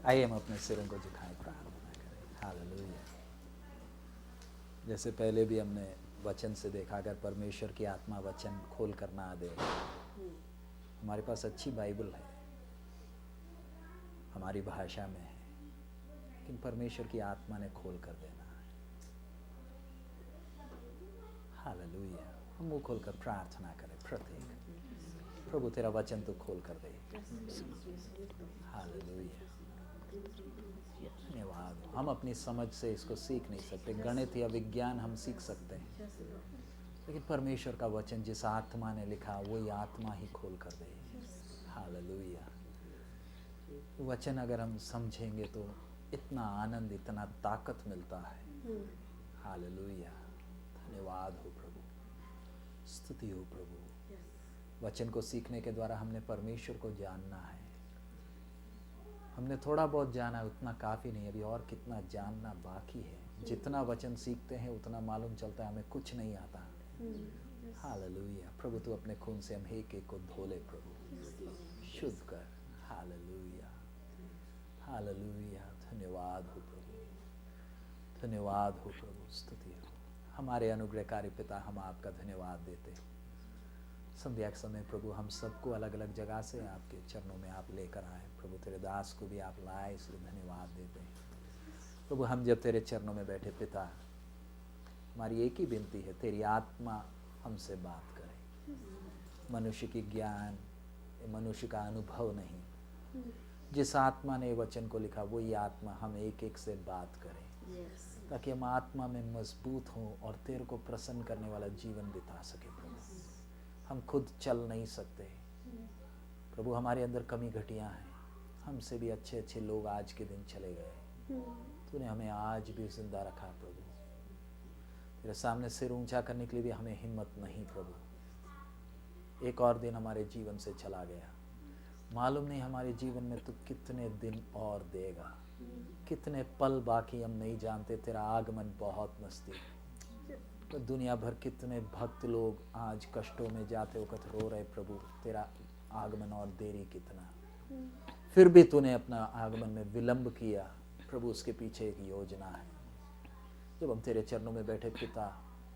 आइए हम अपने सिरों को झुकाएं, प्रार्थना करें। हालेलुया। जैसे पहले भी हमने वचन से देखा, अगर परमेश्वर की आत्मा वचन खोल कर ना दे, हमारे पास अच्छी बाइबल है, हमारी भाषा में है, लेकिन परमेश्वर की आत्मा ने खोल कर देना है। हालेलुया। हम मुंह खोल कर प्रार्थना करें प्रत्येक, प्रभु तेरा वचन तो खोल कर दे। हालेलुया। धन्यवाद। हम अपनी समझ से इसको सीख नहीं सकते, गणित या विज्ञान हम सीख सकते हैं, लेकिन परमेश्वर का वचन जिस आत्मा ने लिखा वही आत्मा ही खोल कर दे। हालेलुया। वचन अगर हम समझेंगे तो इतना आनंद, इतना ताकत मिलता है। हालेलुया। धन्यवाद हो प्रभु, स्तुति हो प्रभु। वचन को सीखने के द्वारा हमने परमेश्वर को जानना है। हमने थोड़ा बहुत जाना, उतना काफ़ी नहीं, अभी और कितना जानना बाकी है। जितना वचन सीखते हैं उतना मालूम चलता है हमें कुछ नहीं आता। हालेलुया। प्रभु तू अपने खून से हम एक एक को धो ले प्रभु, शुद्ध कर। Hallelujah, hallelujah. धन्यवाद हो प्रभु, धन्यवाद हो प्रभु, स्तुति हो। हमारे अनुग्रहकारी पिता, हम आपका धन्यवाद देते हैं। संध्या के समय प्रभु हम सबको अलग अलग जगह से आपके चरणों में आप लेकर आए प्रभु, तेरे दास को भी आप लाए, इसलिए धन्यवाद देते हैं प्रभु। हम जब तेरे चरणों में बैठे पिता, हमारी एक ही विनती है, तेरी आत्मा हमसे बात करे। मनुष्य की ज्ञान, मनुष्य का अनुभव नहीं, जिस आत्मा ने वचन को लिखा वही आत्मा हम एक एक से बात करे, ताकि हम आत्मा में मजबूत हों और तेरे को प्रसन्न करने वाला जीवन बिता सके प्रभु। हम खुद चल नहीं सकते प्रभु, हमारे अंदर कमी घटियां हैं, हमसे भी अच्छे अच्छे लोग आज के दिन चले गए, तूने हमें आज भी जिंदा रखा प्रभु। तेरे सामने सिर ऊंचा करने के लिए भी हमें हिम्मत नहीं प्रभु। एक और दिन हमारे जीवन से चला गया, मालूम नहीं हमारे जीवन में तू कितने दिन और देगा, कितने पल बाकी हम नहीं जानते। तेरा आगमन बहुत नजदीक। तो दुनिया भर कितने भक्त लोग आज कष्टों में जाते वक्त रो रहे प्रभु, तेरा आगमन और देरी कितना। फिर भी तूने अपना आगमन में विलंब किया प्रभु, उसके पीछे एक योजना है। जब हम तेरे चरणों में बैठे पिता,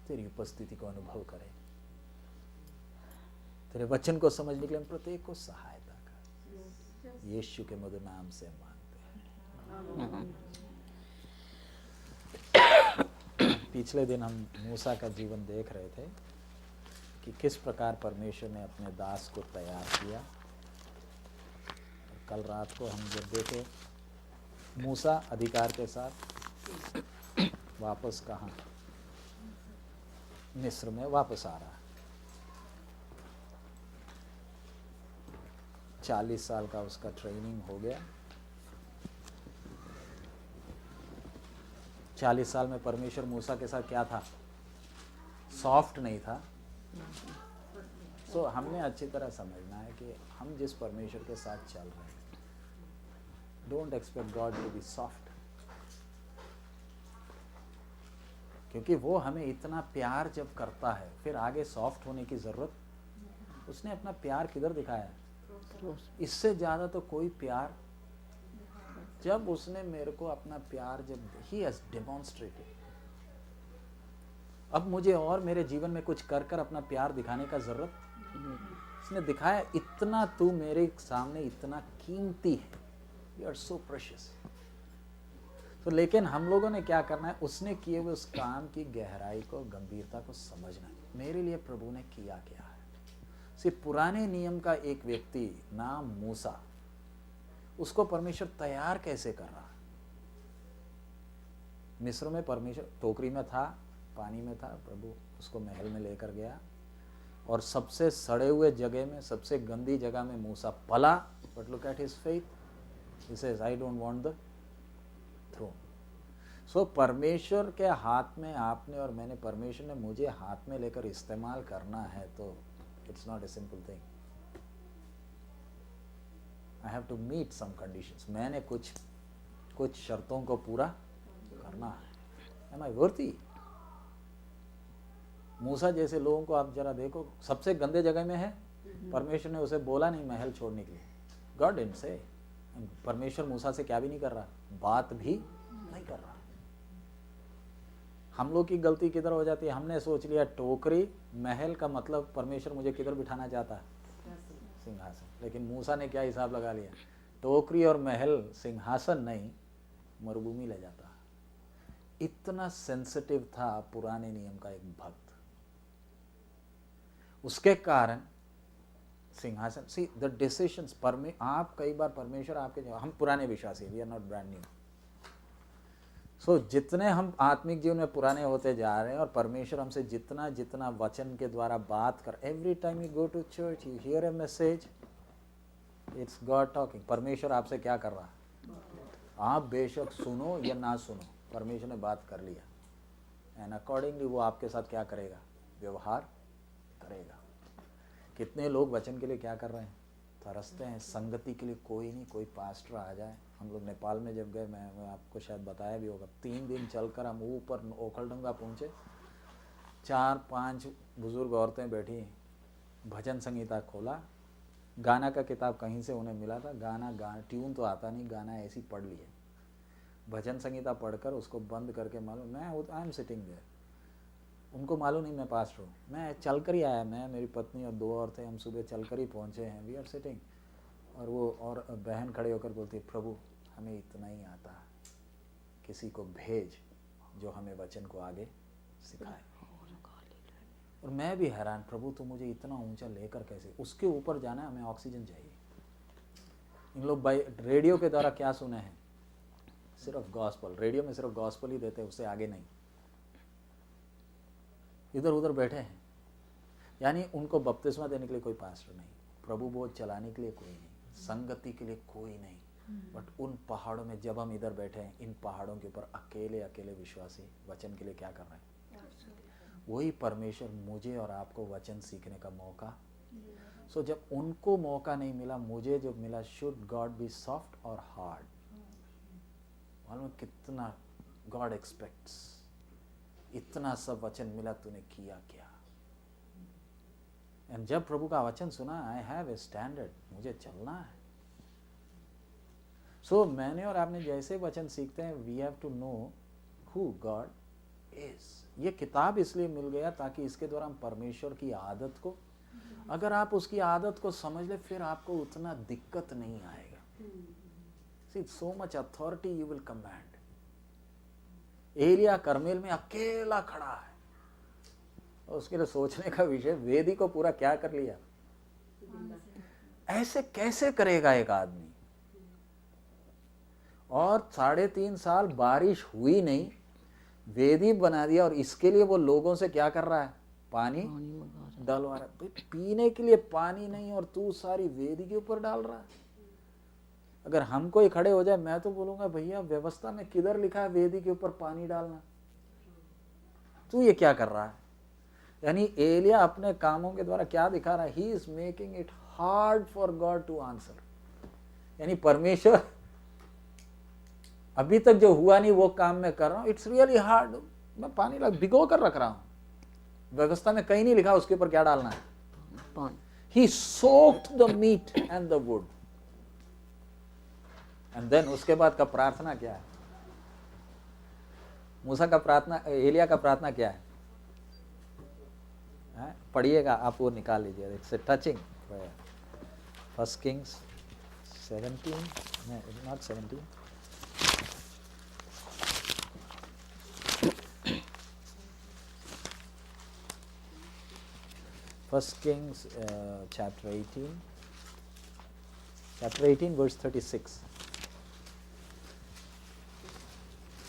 तेरी उपस्थिति को अनुभव करें, तेरे वचन को समझने के लिए हम प्रत्येक को सहायता कर, यीशु के मधुर नाम से मांगते हैं। पिछले दिन हम मूसा का जीवन देख रहे थे कि किस प्रकार परमेश्वर ने अपने दास को तैयार किया। कल रात को हम जब देखे, मूसा अधिकार के साथ वापस कहाँ, मिस्र में वापस आ रहा है। 40 साल का उसका ट्रेनिंग हो गया। 40 साल में परमेश्वर मूसा के साथ क्या था, सॉफ्ट नहीं था। सो हमने अच्छी तरह समझना है कि हम जिस परमेश्वर के साथ चल रहे हैं, don't expect God to be soft, क्योंकि वो हमें इतना प्यार जब करता है फिर आगे सॉफ्ट होने की जरूरत। उसने अपना प्यार किधर दिखाया है, इससे ज्यादा तो कोई प्यार। जब उसने मेरे को अपना प्यार, जब ही हैज डेमोन्स्ट्रेटेड, अब मुझे और मेरे जीवन में कुछ कर कर अपना प्यार दिखाने का जरूरत। उसने दिखाया, इतना तू मेरे सामने इतना कीमती है, यू आर सो प्रेशियस। तो लेकिन हम लोगों ने क्या करना है, उसने किए हुए उस काम की गहराई को, गंभीरता को समझना है। मेरे लिए प्रभु ने किया क्या है। सिर्फ पुराने नियम का एक व्यक्ति नाम मूसा, उसको परमेश्वर तैयार कैसे कर रहा। मिस्र में परमेश्वर टोकरी में था, पानी में था, प्रभु उसको महल में लेकर गया और सबसे सड़े हुए जगह में, सबसे गंदी जगह में मूसा पला। But look at his faith, he says I don't want the throne. So परमेश्वर के हाथ में आपने और मैंने, परमेश्वर ने मुझे हाथ में लेकर इस्तेमाल करना है, तो it's not a simple thing. I have to meet some conditions. मैंने कुछ शर्तों को पूरा करना है। एम आई वर्दी। मूसा जैसे लोगों को आप जरा देखो, सबसे गंदे जगह में है, परमेश्वर ने उसे बोला नहीं महल छोड़ने के लिए। गॉड डिडंट से, परमेश्वर मूसा से क्या भी नहीं कर रहा, बात भी नहीं कर रहा। हम लोग की गलती किधर हो जाती है, हमने सोच लिया टोकरी महल का मतलब परमेश्वर मुझे किधर बिठाना चाहता है, सिंहासन। लेकिन मूसा ने क्या हिसाब लगा लिया, टोकरी और महल सिंहासन नहीं, मरुभूमि ले जाता। इतना सेंसिटिव था पुराने नियम का एक भक्त, उसके कारण सिंहासन। सी द डिसीजंस आप कई बार परमेश्वर आपके, हम पुराने विश्वासी, we are not brand new. So जितने हम आत्मिक जीवन में पुराने होते जा रहे हैं, और परमेश्वर हमसे जितना जितना वचन के द्वारा बात कर, every time you go to church you hear a message, it's God talking. परमेश्वर आपसे क्या कर रहा है, आप बेशक सुनो या ना सुनो, परमेश्वर ने बात कर लिया, एंड अकॉर्डिंगली वो आपके साथ क्या करेगा, व्यवहार करेगा। कितने लोग वचन के लिए क्या कर रहे हैं, तरसते हैं, संगति के लिए कोई नहीं, कोई पास्टर आ जाए। हम लोग नेपाल में जब गए, मैं आपको शायद बताया भी होगा, 3 दिन चलकर हम ऊपर ओखलढुंगा पहुँचे, 4-5 बुजुर्ग औरतें बैठी, भजन संगीता खोला, गाना का किताब कहीं से उन्हें मिला था, गाना ट्यून तो आता नहीं, गाना ऐसी पढ़ लिए, भजन संगीता पढ़कर उसको बंद करके, मालूम मैं आई एम सिटिंग देयर, उनको मालूम नहीं मैं पास्टर हूँ, मैं चल कर ही आया, मैं, मेरी पत्नी और 2 औरतें, हम सुबह चल कर ही पहुँचे हैं, वी आर सिटिंग। और वो और बहन खड़े होकर बोलती, प्रभु हमें इतना ही आता, किसी को भेज जो हमें वचन को आगे सिखाए। और मैं भी हैरान, प्रभु तो मुझे इतना ऊंचा लेकर कैसे, उसके ऊपर जाना है, हमें ऑक्सीजन चाहिए। इन लोग बाई रेडियो के द्वारा क्या सुने हैं, सिर्फ गॉस्पल, रेडियो में सिर्फ गॉस्पल ही देते हैं, उससे आगे नहीं, इधर उधर बैठे हैं। यानी उनको बपतिस्मा देने के लिए कोई पास्टर नहीं, प्रभु बोझ चलाने के लिए कोई नहीं, संगति के लिए कोई नहीं। बट उन पहाड़ों में जब हम इधर बैठे हैं, इन पहाड़ों के ऊपर अकेले अकेले विश्वासी वचन के लिए क्या कर रहे हैं, वही परमेश्वर मुझे और आपको वचन सीखने का मौका। सो जब उनको मौका नहीं मिला, मुझे जो मिला, शुड गॉड बी सॉफ्ट और हार्ड, मालूम कितना गॉड एक्सपेक्ट्स, इतना सब वचन मिला, तूने किया क्या। एंड जब प्रभु का वचन सुना, आई हैव ए स्टैंडर्ड, मुझे चलना है। सो मैंने और आपने जैसे वचन सीखते हैं, we have to know who God is. ये किताब इसलिए मिल गया ताकि इसके द्वारा हम परमेश्वर की आदत को, अगर आप उसकी आदत को समझ ले, फिर आपको उतना दिक्कत नहीं आएगा। See so much authority you will command. एलिया कर्मेल में अकेला खड़ा है, और उसके लिए सोचने का विषय, वेदी को पूरा क्या कर लिया, ऐसे कैसे करेगा एक आदमी। और 3.5 साल बारिश हुई नहीं, वेदी बना दिया, और इसके लिए वो लोगों से क्या कर रहा है, पानी डलवा रहा है। पीने के लिए पानी नहीं, और तू सारी वेदी के ऊपर डाल रहा है। अगर हम कोई खड़े हो जाए, मैं तो बोलूंगा, भैया व्यवस्था में किधर लिखा है वेदी के ऊपर पानी डालना, तू ये क्या कर रहा है। यानी एलिया अपने कामों के द्वारा क्या दिखा रहा है, he is making it hard for God to answer. यानी परमेश्वर, अभी तक जो हुआ नहीं वो काम मैं कर रहा हूं, इट्स रियली हार्ड, मैं पानी भिगो कर रख रहा हूं, व्यवस्था में कहीं नहीं लिखा उसके ऊपर क्या डालना है। He soaked the meat and the wood, and then उसके बाद का प्रार्थना क्या है, मूसा का प्रार्थना, एलिया का प्रार्थना क्या है, पढ़िएगा आप, वो निकाल लीजिए, it's a touching prayer. 1 Kings 17, not 17, First Kings chapter 18 verse 36.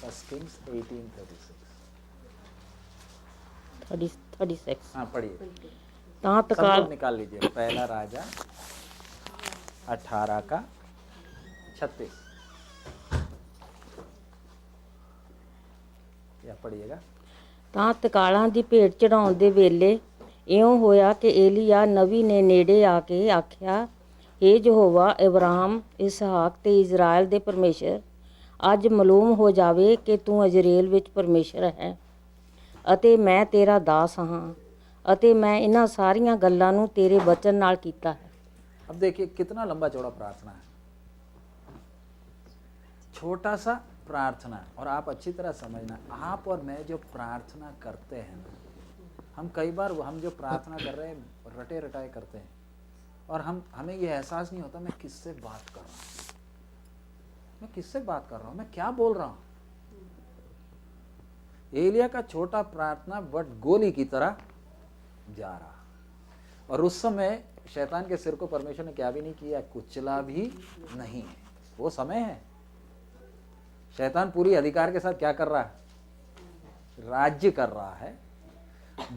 1 Kings 18:36. 36। हाँ पढ़िए, तात सब काल लोग निकाल लीजिए। पहला राजा 18 का 36, या पढ़िएगा। ਤਾਂ ਤਕਾਲਾਂ ਦੀ ਭੇਟ ਚੜਾਉਣ ਦੇ ਵੇਲੇ ਇਉਂ ਹੋਇਆ ਕਿ ਏਲੀਆ ਨਬੀ ਨੇ ਨੇੜੇ ਆ ਕੇ ਆਖਿਆ, ਹੇ ਯਹੋਵਾ ਇਬਰਾਹਿਮ, ਇਸਹਾਕ ਤੇ ਇਜ਼ਰਾਈਲ ਦੇ ਪਰਮੇਸ਼ਰ, ਅੱਜ ਮਾਲੂਮ ਹੋ ਜਾਵੇ ਕਿ ਤੂੰ ਇਜ਼ਰਾਈਲ ਵਿੱਚ ਪਰਮੇਸ਼ਰ ਹੈ ਅਤੇ ਮੈਂ ਤੇਰਾ ਦਾਸ ਹਾਂ ਅਤੇ ਮੈਂ ਇਹਨਾਂ ਸਾਰੀਆਂ ਗੱਲਾਂ ਨੂੰ ਤੇਰੇ ਵਚਨ ਨਾਲ ਕੀਤਾ ਹੈ। अब देखिए कितना लंबा चौड़ा प्रार्थना है। छोटा सा प्रार्थना, और आप अच्छी तरह समझना, आप और मैं जो प्रार्थना करते हैं ना, हम कई बार हम जो प्रार्थना कर रहे हैं रटे रटाए करते हैं, और हमें ये एहसास नहीं होता मैं किससे बात कर रहा हूँ, मैं किससे बात कर रहा हूँ, मैं क्या बोल रहा हूँ। एलिया का छोटा प्रार्थना बट गोली की तरह जा रहा, और उस समय शैतान के सिर को परमेश्वर ने क्या भी नहीं किया, कुचला भी नहीं है। वो समय है, शैतान पूरी अधिकार के साथ क्या कर रहा है, राज्य कर रहा है।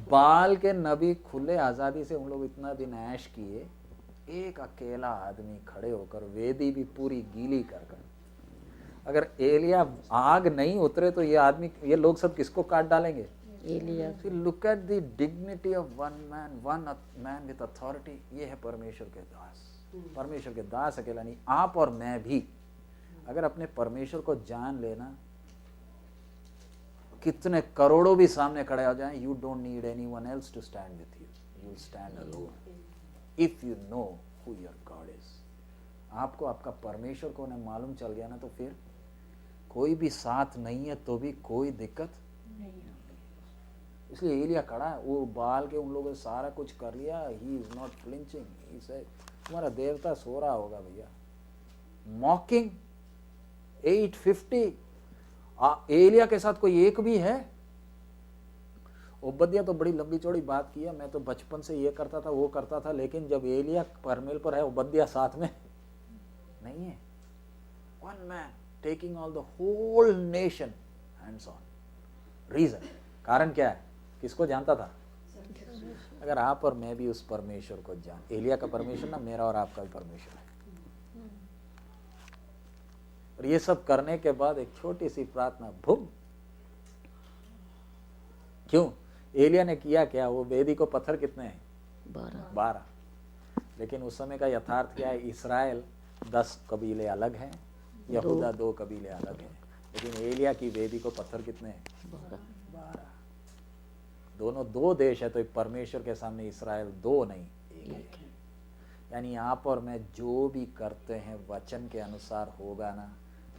बाल के नबी खुले आजादी से उन लोग इतना दिन ऐश किए, एक अकेला आदमी खड़े होकर वेदी भी पूरी गीली कर कर, अगर एलिया आग नहीं उतरे तो ये लोग सब किसको काट डालेंगे, एलिया। Look at the dignity of one man with authority. ये है परमेश्वर के दास, परमेश्वर के दास अकेला नहीं, आप और मैं भी अगर अपने परमेश्वर को जान लेना, कितने करोड़ों भी सामने खड़े हो जाएं, you don't need anyone else to stand with you, you stand alone if you know who your God is. आपको आपका परमेश्वर को उन्हें मालूम चल गया ना, तो फिर कोई भी साथ नहीं है तो भी कोई दिक्कत नहीं। इसलिए एलिया खड़ा है, वो बाल के उन लोगों ने सारा कुछ कर लिया, he is not flinching, he said तुम्हारा देवता सो रहा होगा भैया। मॉकिंग 850, एलिया के साथ कोई एक भी है? ओबद्या तो बड़ी लंबी चौड़ी बात किया, मैं तो बचपन से ये करता था वो करता था, लेकिन जब एलिया परमेल पर है, ओबद्या साथ में नहीं है। One man taking all the whole nation hands on. Reason, कारण क्या है? किसको जानता था? अगर आप और मैं भी उस परमेश्वर को जान, एलिया का परमेश्वर ना मेरा और आपका भी परमेश्वर है। और ये सब करने के बाद एक छोटी सी प्रार्थना, भूम। क्यों? एलिया ने किया क्या? वो वेदी को पत्थर कितने हैं? 12। लेकिन उस समय का यथार्थ क्या है? इस्राएल 10 कबीले अलग हैं, यहूदा 2 कबीले अलग हैं, लेकिन एलिया की वेदी को पत्थर कितने हैं? 12। दोनों 2 देश है, तो परमेश्वर के सामने इस्राएल 2 नहीं, एक है। यानी आप और मैं जो भी करते हैं वचन के अनुसार होगा ना,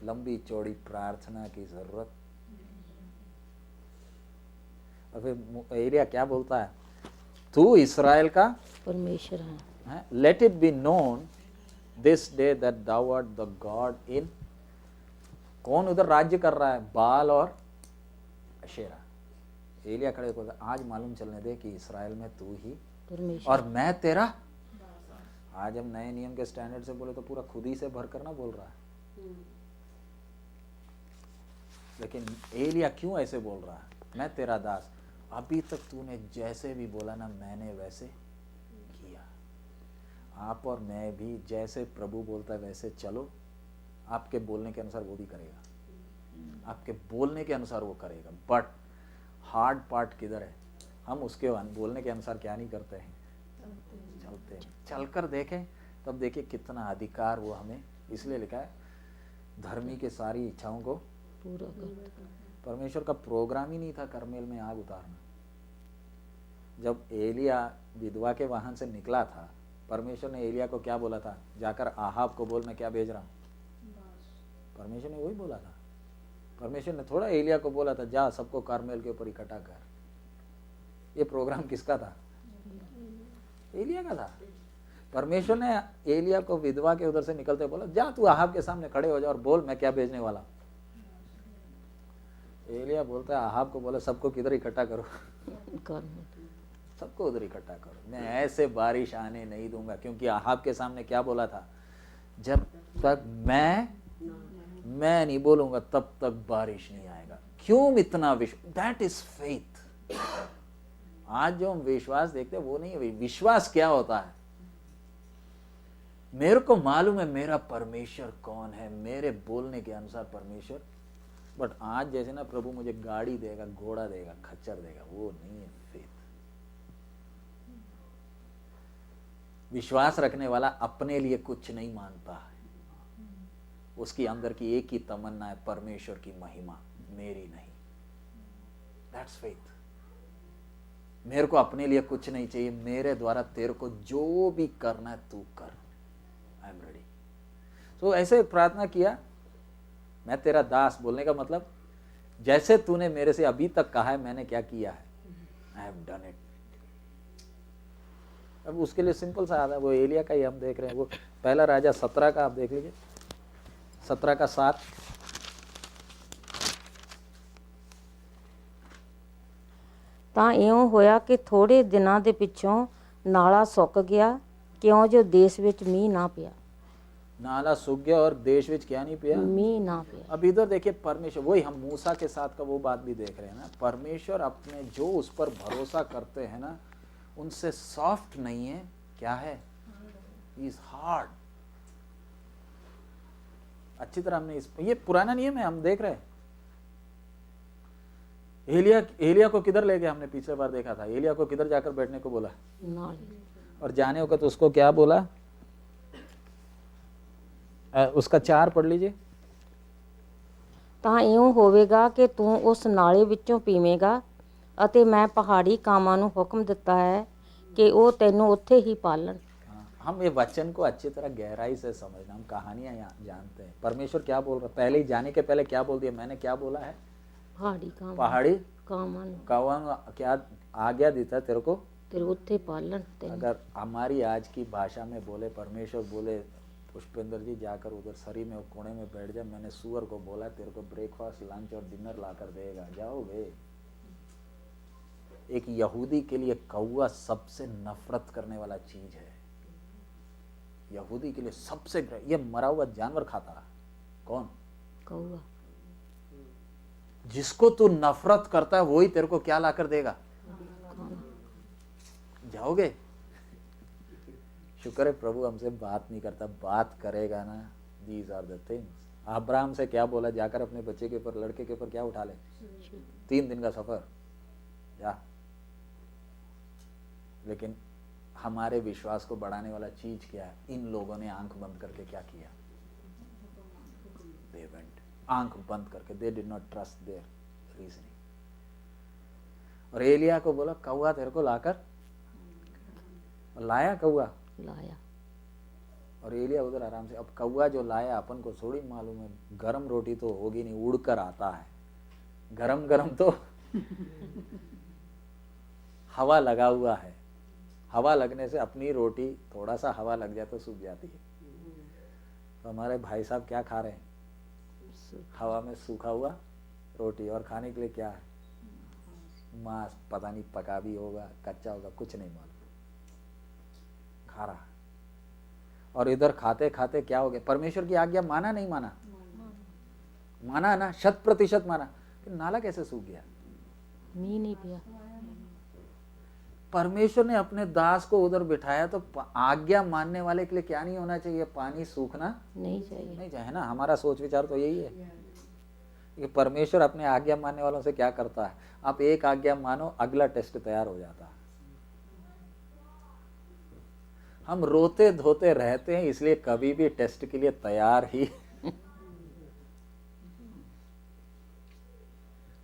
लंबी चौड़ी प्रार्थना की जरूरत। और फिर एलिया क्या बोलता है? तू इस्राएल का परमेश्वर है। Let it be known this day that thou art the God in. कौन उधर राज्य कर रहा है? बाल और अशेरा। एलिया खड़े होकर आज मालूम चलने दे कि इस्राएल में तू ही परमेश्वर और मैं तेरा। आज हम नए नियम के स्टैंडर्ड से बोले तो पूरा खुद ही से भर कर ना बोल रहा है, लेकिन एलिया क्यों ऐसे बोल रहा है? मैं तेरा दास, अभी तक तूने जैसे भी बोला ना, मैंने वैसे किया। आप और मैं भी जैसे प्रभु बोलता है वैसे चलो, आपके बोलने के अनुसार वो भी करेगा, आपके बोलने के अनुसार वो करेगा। बट हार्ड पार्ट किधर है? हम उसके बोलने के अनुसार क्या नहीं करते हैं, चलते हैं। चलकर देखें तब देखिए कितना अधिकार वो हमें, इसलिए लिखा है धर्मी के सारी इच्छाओं को पूरा करता। परमेश्वर का प्रोग्राम ही नहीं था करमेल में आग उतारना। जब एलिया विधवा के वाहन से निकला था, परमेश्वर ने एलिया को क्या बोला था? जाकर आहाब को बोल मैं क्या भेज रहा हूँ। परमेश्वर ने वही बोला था। परमेश्वर ने थोड़ा एलिया को बोला था जा सबको करमेल के ऊपर इकट्ठा कर। ये प्रोग्राम किसका था? एलिया का था। परमेश्वर ने एलिया को विधवा के उधर से निकलते बोला जा तू आहाब के सामने खड़े हो जा और बोल मैं क्या भेजने वाला। एलिया बोलता है आहाब को बोला सबको किधर इकट्ठा करो, सबको उधर इकट्ठा करो, मैं ऐसे बारिश आने नहीं दूंगा। क्योंकि आहाब के सामने क्या बोला था? जब तक मैं नहीं बोलूंगा तब तक बारिश नहीं आएगा। क्यों इतना विश्वास? That is faith. आज जो हम विश्वास देखते हैं वो नहीं है। विश्वास क्या होता है? मेरे को मालूम है मेरा परमेश्वर कौन है, मेरे बोलने के अनुसार परमेश्वर। बट आज जैसे ना प्रभु मुझे गाड़ी देगा, घोड़ा देगा, खच्चर देगा, वो नहीं है फेथ। विश्वास रखने वाला अपने लिए कुछ नहीं मानता है, उसकी अंदर की एक ही तमन्ना है परमेश्वर की महिमा, मेरी नहीं। That's faith. मेरे को अपने लिए कुछ नहीं चाहिए, मेरे द्वारा तेरे को जो भी करना है तू कर, आई एम रेडी। तो ऐसे प्रार्थना किया मैं तेरा दास बोलने का मतलब जैसे तूने मेरे से अभी तक कहा है मैंने क्या किया है, आई हैव डन इट। अब उसके लिए सिंपल सा आता है, वो एलिया का ही हम देख रहे हैं। वो पहला राजा 17 का आप देख लीजिए, 17 का 7। ਤਾਂ ਇਉਂ ਹੋਇਆ ਕਿ ਥੋੜੇ ਦਿਨਾਂ ਦੇ ਪਿੱਛੋਂ ਨਾਲਾ ਸੁੱਕ ਗਿਆ, ਕਿਉਂ ਜੋ ਦੇਸ਼ ਵਿੱਚ ਮੀਂਹ ਨਾ ਪਿਆ। नाला सूख गया और देश विच क्या नहीं पिया, ਮੀਂਹ ਨਾ ਪਿਆ। अब इधर देखिए परमेश्वर, वही हम मूसा के साथ का वो बात भी देख रहे हैं ना, परमेश्वर अपने जो उस पर भरोसा करते हैं ना उनसे सॉफ्ट नहीं है, क्या है, इज हार्ड। अच्छी तरह हमने ये पुराना नियम है, हम देख रहे हैं। एलिया को किधर ले गए, हमने पिछले बार देखा था, एलिया को किधर जाकर बैठने को बोला, ਨਾਲੇ और जाने होगा तो उसको क्या बोला, उसका 4 पढ़ लीजिए। ਤਾਂ ਇਉਂ ਹੋਵੇਗਾ ਕਿ ਤੂੰ ਉਸ ਨਾਲੇ ਵਿੱਚੋਂ ਪੀਵੇਂਗਾ ਅਤੇ ਮੈਂ ਪਹਾੜੀ ਕਾਮਾਂ ਨੂੰ ਹੁਕਮ ਦਿੱਤਾ ਹੈ कि वो ਤੈਨੂੰ ਉੱਥੇ ਹੀ ਪਾਲਣ। हम ये वचन को अच्छी तरह गहराई से समझना, हम कहानियां जानते हैं। परमेश्वर क्या बोल रहा है, पहले ही जाने के पहले क्या बोल दिया, मैंने क्या बोला है, ਪਹਾੜੀ पहाड़ी ਕਾਮਾਂ ਨੂੰ कावन क्या आज्ञा देता है तेरे को, ਤੇਰੇ ਉੱਥੇ ਪਾਲਣ ਤੈਨੂੰ। अगर हमारी आज की भाषा में बोले, परमेश्वर बोले पुष्पेंद्र जी जाकर उधर सरी में कोने में बैठ जा, मैंने सुअर को बोला तेरे को ब्रेकफास्ट लंच और डिनर ला कर देगा, जाओगे। एक यहूदी के लिए कौवा सबसे नफरत करने वाला चीज है, यहूदी के लिए सबसे, ये मरा हुआ जानवर खाता है कौन, ਕਊਆ। जिसको तू नफरत करता है वही तेरे को क्या लाकर देगा, जाओगे। शुक्र है प्रभु हमसे बात नहीं करता, बात करेगा ना, these are the things. Abraham से क्या बोला, जाकर अपने बच्चे के ऊपर, लड़के के ऊपर क्या उठा ले, 3 दिन का सफर जा। लेकिन हमारे विश्वास को बढ़ाने वाला चीज क्या है, इन लोगों ने आंख बंद करके क्या किया, दे वेंट, आंख बंद करके, they did not trust their reasoning. और एलिया को बोला कौवा तेरे को लाकर, लाया कौवा, ਲਾਇਆ। और एलिया उधर आराम से, अब कौवा जो लाया अपन को थोड़ी मालूम है, गरम रोटी तो होगी नहीं, उड़कर आता है, गरम गरम तो हवा लगा हुआ है, हवा लगने से अपनी रोटी थोड़ा सा हवा लग जाए तो सूख जाती है। तो हमारे भाई साहब क्या खा रहे हैं, हवा में सूखा हुआ रोटी, और खाने के लिए क्या है, मांस, पता नहीं पका भी होगा कच्चा होगा, कुछ नहीं मालूम, खा रहा। और इधर खाते खाते क्या हो गया, परमेश्वर की आज्ञा माना नहीं माना, माना ना, 100% माना, फिर नाला कैसे सूख गया, ਮੀਂਹ ਨਹੀਂ ਪਿਆ। परमेश्वर ने अपने दास को उधर बिठाया तो आज्ञा मानने वाले के लिए क्या नहीं होना चाहिए, पानी सूखना नहीं चाहिए। नहीं चाहिए ना। हमारा सोच विचार तो यही है कि परमेश्वर अपने आज्ञा मानने वालों से क्या करता है, आप एक आज्ञा मानो, अगला टेस्ट तैयार हो जाता है। हम रोते धोते रहते हैं, इसलिए कभी भी टेस्ट के लिए तैयार ही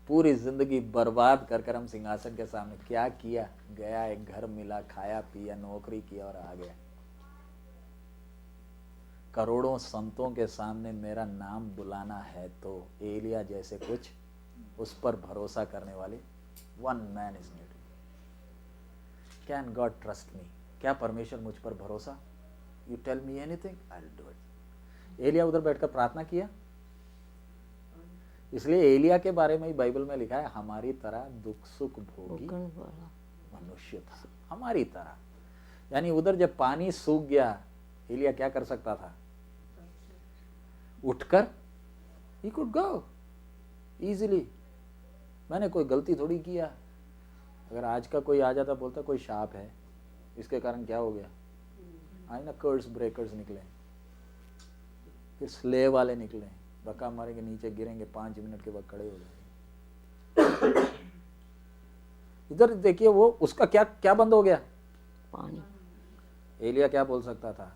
पूरी जिंदगी बर्बाद कर कर हम सिंहासन के सामने क्या किया, गया, एक घर मिला, खाया पिया, नौकरी किया और आ गया। करोड़ों संतों के सामने मेरा नाम बुलाना है तो एलिया जैसे कुछ उस पर भरोसा करने वाले, one man is needed. Can God trust me, क्या परमेश्वर मुझ पर भरोसा, you tell me anything I will do it. एलिया उधर बैठकर प्रार्थना किया, इसलिए एलिया के बारे में ही बाइबल में लिखा है, हमारी तरह दुख सुख भोगी मनुष्य था, हमारी तरह। यानी उधर जब पानी सूख गया, एलिया क्या कर सकता था, उठकर ही कुड गो इजीली। मैंने कोई गलती थोड़ी किया। अगर आज का कोई आ जाता, बोलता कोई शाप है, इसके कारण क्या हो गया, आज ना कर्स ब्रेकर्स निकले, फिर स्लेव वाले निकले, धक्का मारेंगे, नीचे गिरेंगे, 5 मिनट के बाद खड़े हो जाएंगे। इधर देखिए, वो उसका क्या क्या बंद हो गया, पानी। एलिया क्या बोल सकता था,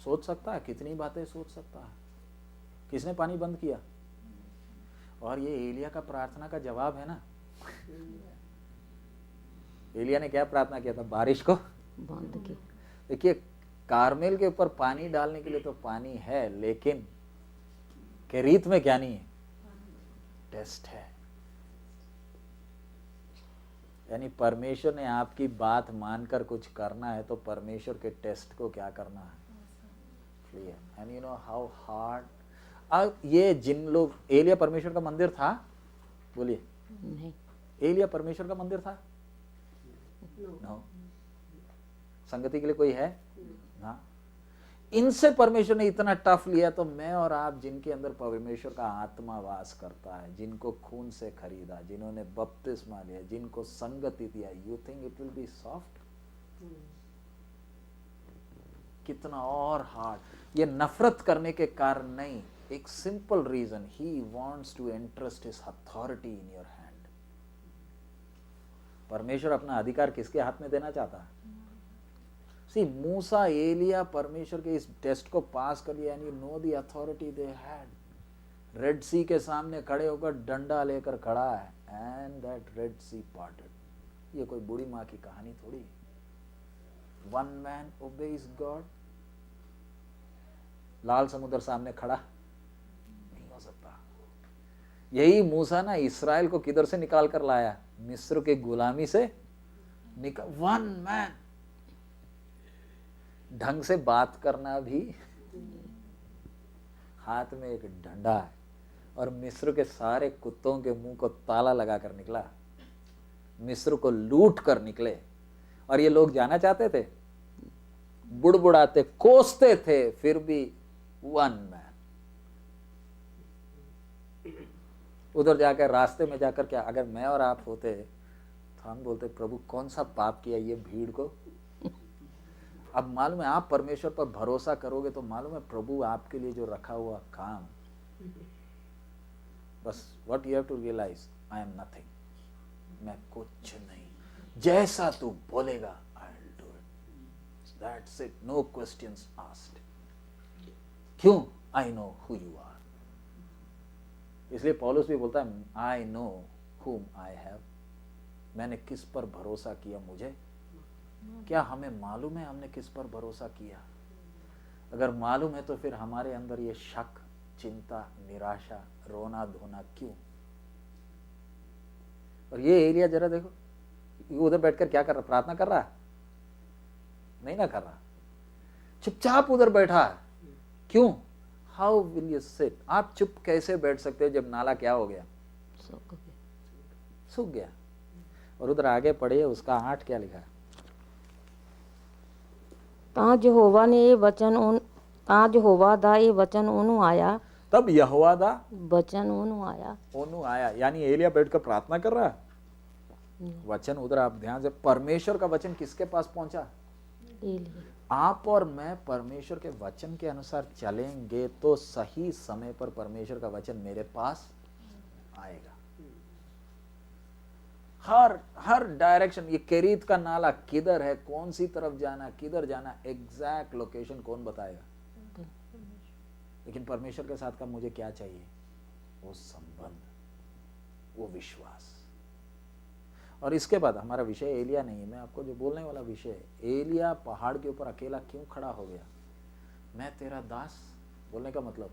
सोच सकता है, कितनी बातें सोच सकता है। किसने पानी बंद किया, और ये एलिया का प्रार्थना का जवाब है ना। एलिया ने क्या प्रार्थना किया था, बारिश को बंद की। देखिए, कारमेल के ऊपर पानी डालने के लिए तो पानी है, लेकिन कि रीत में क्या नहीं है, टेस्ट है। यानी परमेश्वर ने आपकी बात मानकर कुछ करना है तो परमेश्वर के टेस्ट को क्या करना है, clear. And you know how hard. अब ये जिन लोग, एलिया परमेश्वर का मंदिर था, बोलिए नहीं, एलिया परमेश्वर का मंदिर था? नो। संगति के लिए कोई है ना? इनसे परमेश्वर ने इतना टफ लिया, तो मैं और आप जिनके अंदर परमेश्वर का आत्मा वास करता है, जिनको खून से खरीदा, जिन्होंने बपतिस्मा लिया, जिनको संगति दिया, you think it will be soft? कितना और हार्ड। ये नफरत करने के कारण नहीं, एक simple reason, he wants to entrust his authority in your hand. परमेश्वर अपना अधिकार किसके हाथ में देना चाहता है? सी, मूसा, एलिया परमेश्वर के इस टेस्ट को पास कर लिया, and you know the authority they had. Red Sea के सामने खड़े होकर डंडा लेकर खड़ा है, and that Red Sea parted. ये कोई बूढ़ी माँ की कहानी थोड़ी। One man obeys God. लाल समुद्र सामने खड़ा नहीं हो सकता। यही मूसा ना इस्राएल को किधर से निकाल कर लाया? मिस्र के गुलामी से निकाल। One man. ढंग से बात करना भी, हाथ में एक डंडा है, और मिस्र के सारे कुत्तों के मुंह को ताला लगा कर निकला, मिस्र को लूट कर निकले। और ये लोग जाना चाहते थे, बुड़बुड़ाते, कोसते थे, फिर भी वन मैन। उधर जाकर रास्ते में जाकर क्या, अगर मैं और आप होते तो हम बोलते, प्रभु कौन सा पाप किया ये भीड़ को। अब मालूम है, आप परमेश्वर पर भरोसा करोगे तो मालूम है प्रभु आपके लिए जो रखा हुआ काम, बस what you have to realise, I am nothing. मैं कुछ नहीं, जैसा तू बोलेगा I will do it, that's it, no questions asked. क्यों? I know who you are. इसलिए पौलुस भी बोलता है, आई नो हुम आई हैव। मैंने किस पर भरोसा किया, मुझे क्या हमें मालूम है हमने किस पर भरोसा किया? अगर मालूम है तो फिर हमारे अंदर ये शक, चिंता, निराशा, रोना धोना क्यों? और ये एरिया जरा देखो, उधर बैठकर क्या कर रहा? प्रार्थना कर रहा है? नहीं ना कर रहा, चुपचाप उधर बैठा है। क्यों? How will you sit? आप चुप कैसे बैठ सकते हो जब नाला क्या हो गया? सूख गया। और उधर आगे पढ़िए, उसका 8 क्या लिखा है? ਤਾਂ ਯਹੋਵਾ ਨੇ ਇਹ ਵਚਨ ਤਾਂ ਯਹੋਵਾ ਦਾ ਇਹ ਵਚਨ ਉਹਨੂੰ ਆਇਆ। तब यहोवा दा वचन ਉਹਨੂੰ ਆਇਆ। ओनू आया, यानी एलिया बैठकर प्रार्थना कर रहा है। वचन उधर, आप ध्यान से, परमेश्वर का वचन किसके पास पहुंचा? एलिया। आप और मैं परमेश्वर के वचन के अनुसार चलेंगे तो सही समय पर परमेश्वर का वचन मेरे पास आएगा। हर डायरेक्शन, ये केरीत का नाला किधर है, कौन सी तरफ जाना, किधर जाना, एग्जैक्ट लोकेशन कौन बताएगा? लेकिन परमेश्वर के साथ का मुझे क्या चाहिए? वो संबंध, वो विश्वास। और इसके बाद हमारा विषय एलिया नहीं है, मैं आपको जो बोलने वाला विषय है, एलिया पहाड़ के ऊपर अकेला क्यों खड़ा हो गया? मैं तेरा दास, बोलने का मतलब,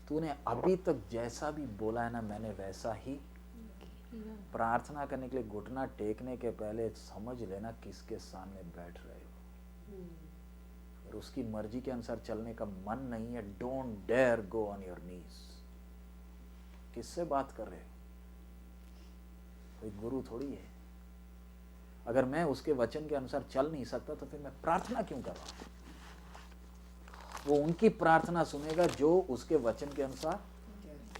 तूने अभी तक जैसा भी बोला है ना, मैंने वैसा ही। प्रार्थना करने के लिए घुटना टेकने के पहले समझ लेना किसके सामने बैठ रहे हो, और उसकी मर्जी के अनुसार चलने का मन नहीं है, don't dare go on your knees. किससे बात कर रहे हो? कोई गुरु थोड़ी है। अगर मैं उसके वचन के अनुसार चल नहीं सकता तो फिर मैं प्रार्थना क्यों कर रहा हूं? वो उनकी प्रार्थना सुनेगा जो उसके वचन के अनुसार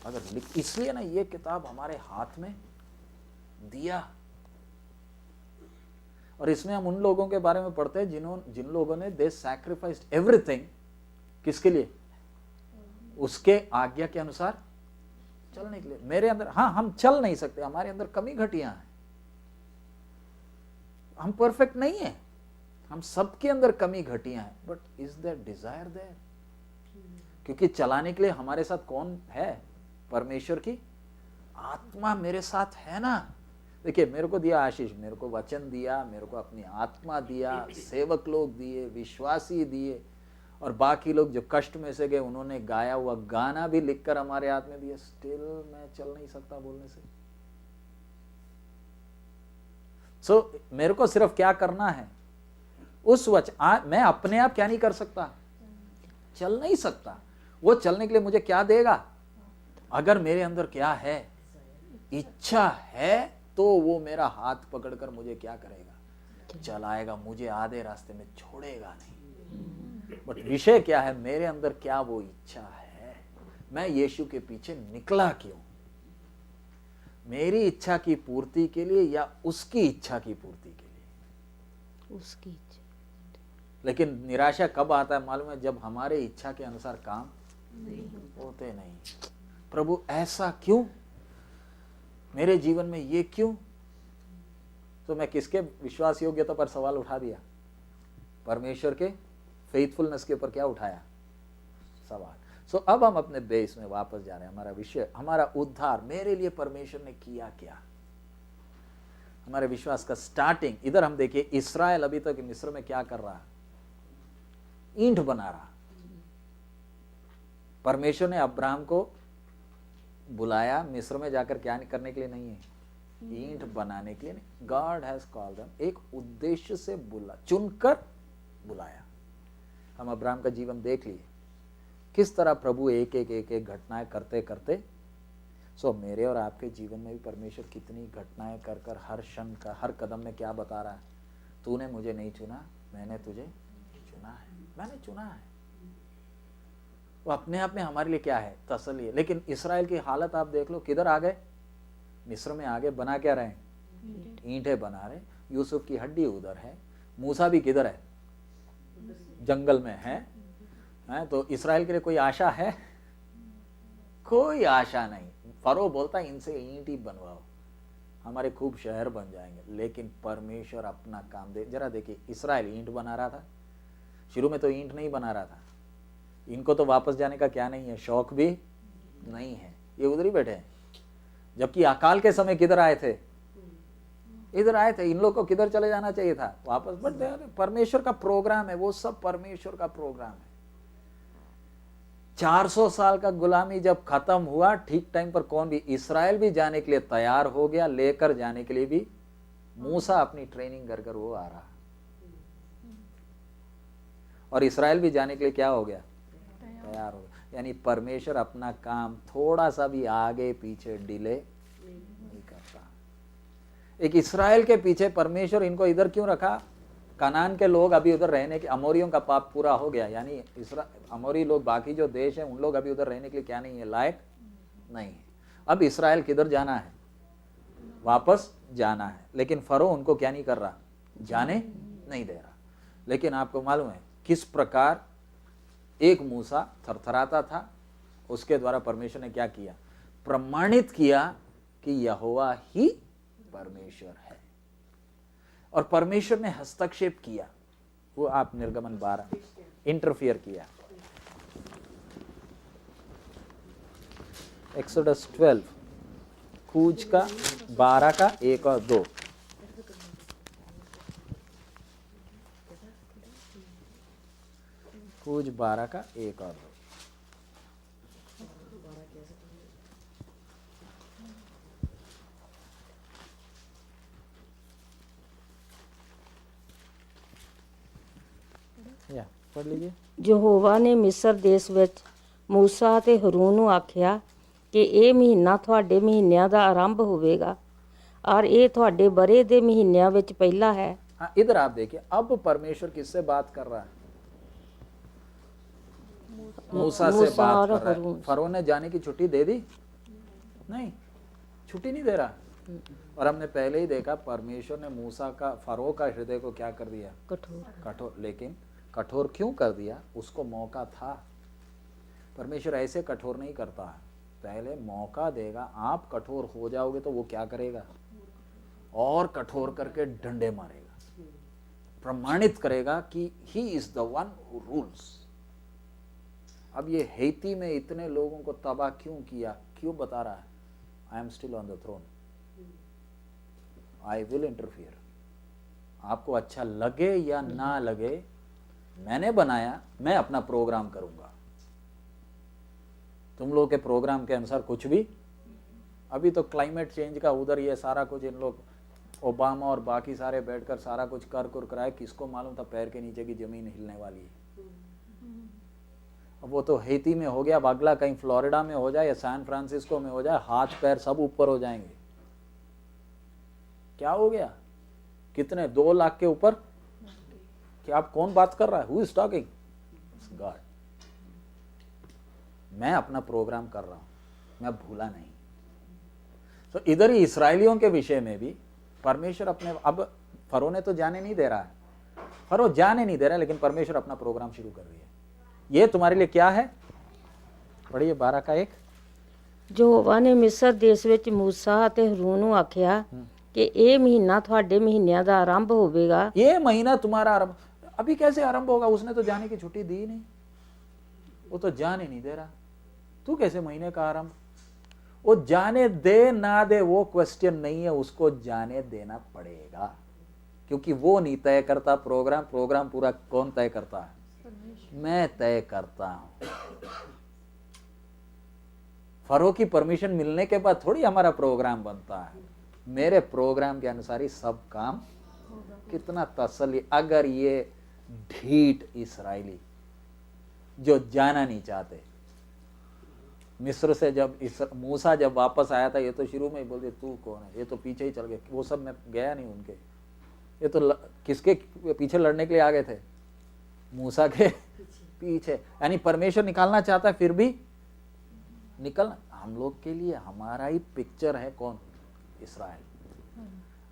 अगर इसलिए ना ये किताब हमारे हाथ में दिया, और इसमें हम उन लोगों के बारे में पढ़ते हैं जिन लोगों ने दे सैक्रिफाइस्ड एवरीथिंग, किसके लिए? उसके आज्ञा के अनुसार चलने के लिए। मेरे अंदर, हाँ हम चल नहीं सकते, हमारे अंदर कमी घटियां हैं, हम परफेक्ट नहीं है, हम सबके अंदर कमी घटियां हैं, but is there desire there? क्योंकि चलाने के लिए हमारे साथ कौन है? परमेश्वर की आत्मा मेरे साथ है ना। देखिए, मेरे को दिया आशीष, मेरे को वचन दिया, मेरे को अपनी आत्मा दिया, सेवक लोग दिए, विश्वासी दिए, और बाकी लोग जो कष्ट में से गए उन्होंने गाया हुआ गाना भी लिखकर हमारे हाथ में दिया, स्टिल मैं चल नहीं सकता बोलने से। सो मेरे को सिर्फ क्या करना है, उस मैं अपने आप क्या नहीं कर सकता, चल नहीं सकता। वो चलने के लिए मुझे क्या देगा, अगर मेरे अंदर क्या है, इच्छा है, तो वो मेरा हाथ पकड़कर मुझे क्या करेगा, चलाएगा, मुझे आधे रास्ते में छोड़ेगा नहीं। बट विषय क्या है, मेरे अंदर क्या वो इच्छा है, मैं यीशु के पीछे निकला क्यों, मेरी इच्छा की पूर्ति के लिए या उसकी इच्छा की पूर्ति के लिए, उसकी इच्छा। लेकिन निराशा कब आता है मालूम है, जब हमारे इच्छा के अनुसार काम होते नहीं। प्रभु ऐसा क्यों, मेरे जीवन में ये क्यों। तो मैं किसके विश्वास योग्यता पर सवाल उठा दिया, परमेश्वर के फेथफुलनेस के ऊपर क्या उठाया सवाल। सो अब हम अपने बेस में वापस जा रहे हैं। हमारा विषय, हमारा उद्धार, मेरे लिए परमेश्वर ने किया क्या, हमारे विश्वास का स्टार्टिंग। इधर हम देखिए, इस्राएल अभी तक मिस्र में क्या कर रहा, ईंट बना रहा। परमेश्वर ने अब्राहम को बुलाया मिस्र में जाकर क्या करने के लिए नहीं है, ईंट बनाने के लिए नहीं। गॉड हैज कॉल्ड देम, एक उद्देश्य से चुनकर बुलाया। हम अब्राहम का जीवन देख लिए, किस तरह प्रभु एक एक घटनाएं करते करते। सो मेरे और आपके जीवन में भी परमेश्वर कितनी घटनाएं कर कर हर क्षण का, हर कदम में क्या बता रहा है, तूने मुझे नहीं चुना, मैंने तुझे चुना है, मैंने चुना है। वो अपने आप में हमारे लिए क्या है, तसल्ली है। लेकिन इस्राएल की हालत आप देख लो, किधर आ गए, मिस्र में आ गए। बना क्या रहे, ईंटें बना रहे। यूसुफ की हड्डी उधर है, मूसा भी किधर है, जंगल में है। तो इस्राएल के लिए कोई आशा है, कोई आशा नहीं। फरो बोलता है इनसे ईंट ही बनवाओ, हमारे खूब शहर बन जाएंगे। लेकिन परमेश्वर अपना काम दे। जरा देखिए, इस्राएल ईंट बना रहा था, शुरू में तो ईंट नहीं बना रहा था। इनको तो वापस जाने का क्या नहीं है, शौक भी नहीं है, ये उधर ही बैठे हैं। जबकि अकाल के समय किधर आए थे, इधर आए थे। इन लोग को किधर चले जाना चाहिए था, वापस। बट परमेश्वर का प्रोग्राम है, वो सब परमेश्वर का प्रोग्राम है। 400 साल का गुलामी जब खत्म हुआ, ठीक टाइम पर कौन भी, इस्राएल भी जाने के लिए तैयार हो गया, लेकर जाने के लिए भी मूसा अपनी ट्रेनिंग कर वो आ रहा। और इस्राएल भी जाने के लिए क्या हो गया, तैयार हो गया। यानी परमेश्वर अपना काम थोड़ा सा भी आगे पीछे डिले नहीं करता। एक इस्राएल के पीछे परमेश्वर इनको इधर क्यों रखा, कनान के लोग अभी उधर रहने के, अमोरियों का पाप पूरा हो गया, यानी अमोरी लोग, बाकी जो देश है उन लोग अभी उधर रहने के लिए क्या नहीं है, लायक नहीं है। अब इस्राएल किधर जाना है, वापस जाना है। लेकिन फरो उनको क्या नहीं कर रहा, जाने नहीं दे रहा। लेकिन आपको मालूम है किस प्रकार एक मूसा थरथराता था, उसके द्वारा परमेश्वर ने क्या किया, प्रमाणित किया कि यहोवा ही परमेश्वर है। और परमेश्वर ने हस्तक्षेप किया, वो आप निर्गमन 12 इंटरफियर किया। एक्सोडस 12 कूच का 12 का 1 और 2। कूच 12 का 1 और 2। या पढ़ लीजिए। ਯਹੋਵਾ ਨੇ ਮਿਸਰ ਦੇਸ਼ ਵਿੱਚ ਮੂਸਾ ਤੇ ਹਰੂਨ ਨੂੰ ਆਖਿਆ ਕਿ ਇਹ ਮਹੀਨਾ ਤੁਹਾਡੇ ਮਹੀਨਿਆਂ ਦਾ ਆਰੰਭ ਹੋਵੇਗਾ ਔਰ ਇਹ ਤੁਹਾਡੇ ਬਰੇ ਦੇ ਮਹੀਨਿਆਂ ਵਿੱਚ ਪਹਿਲਾ है। हाँ, इधर आप देखिए, अब परमेश्वर किससे बात कर रहा है, मूसा से बात कर रहा है। फरो ने जाने की छुट्टी दे दी नहीं, छुट्टी नहीं दे रहा। और हमने पहले ही देखा परमेश्वर ने मूसा का, फरो का हृदय को क्या कर दिया, कठोर। लेकिन कठोर क्यों कर दिया, उसको मौका था। परमेश्वर ऐसे कठोर नहीं करता है, पहले मौका देगा। आप कठोर हो जाओगे तो वो क्या करेगा, और कठोर करके डंडे मारेगा, प्रमाणित करेगा कि he is the one who rules. अब ये हेती में इतने लोगों को तबाह क्यों किया, क्यों बता रहा है, I am still on the throne, I will interfere. आपको अच्छा लगे या ना लगे, मैंने बनाया, मैं अपना प्रोग्राम करूंगा। तुम लोग के प्रोग्राम के अनुसार कुछ भी, अभी तो क्लाइमेट चेंज का उधर ये सारा कुछ इन लोग ओबामा और बाकी सारे बैठकर सारा कुछ कर कराए, किसको मालूम था पैर के नीचे की जमीन हिलने वाली है। अब वो तो हैती में हो गया, अगला कहीं फ्लोरिडा में हो जाए या सैन फ्रांसिस्को में हो जाए, हाथ पैर सब ऊपर हो जाएंगे। क्या हो गया? कितने 2 लाख के ऊपर? क्या आप कौन बात कर रहा है? Who is talking? गॉड। मैं अपना प्रोग्राम कर रहा हूं, मैं भूला नहीं। तो इधर ही इस्राएलियों के विषय में भी परमेश्वर अपने, अब फरो ने तो जाने नहीं दे रहा है, फरो जाने नहीं दे रहा है, लेकिन परमेश्वर अपना प्रोग्राम शुरू कर रही है। ये तुम्हारे लिए क्या है? पढ़िए 12 का 1। ਯਹੋਵਾ ਨੇ ਮਿਸਰ ਦੇਸ਼ ਵਿੱਚ ਮੂਸਾ ਅਤੇ ਹरून ਨੂੰ ਆਖਿਆ ਕਿ ਇਹ ਮਹੀਨਾ ਤੁਹਾਡੇ ਮਹੀਨਿਆਂ ਦਾ ਆਰੰਭ ਹੋਵੇਗਾ। ये महीना तुम्हारा आरंभ, अभी कैसे आरंभ होगा? उसने तो जाने की छुट्टी दी नहीं, वो तो जाने नहीं दे रहा, तू कैसे महीने का आरंभ? वो जाने दे ना दे वो क्वेश्चन नहीं है, उसको जाने देना पड़ेगा, क्योंकि वो नहीं तय करता प्रोग्राम। प्रोग्राम पूरा कौन तय करता है? मैं तय करता हूं। फरो की परमिशन मिलने के बाद थोड़ी हमारा प्रोग्राम बनता है, मेरे प्रोग्राम के अनुसार ही सब काम। कितना तसल्ली। अगर ये ढीठ इस्राएली जो जाना नहीं चाहते, मिस्र से जब मूसा जब वापस आया था, ये तो शुरू में ही बोलते तू कौन है, ये तो पीछे ही चल गए। वो सब मैं गया नहीं उनके, ये तो किसके पीछे लड़ने के लिए आ गए थे? मूसा के पीछे। यानी परमेश्वर निकालना चाहता है, फिर भी निकलना। हम लोग के लिए हमारा ही पिक्चर है कौन? इस्राएल।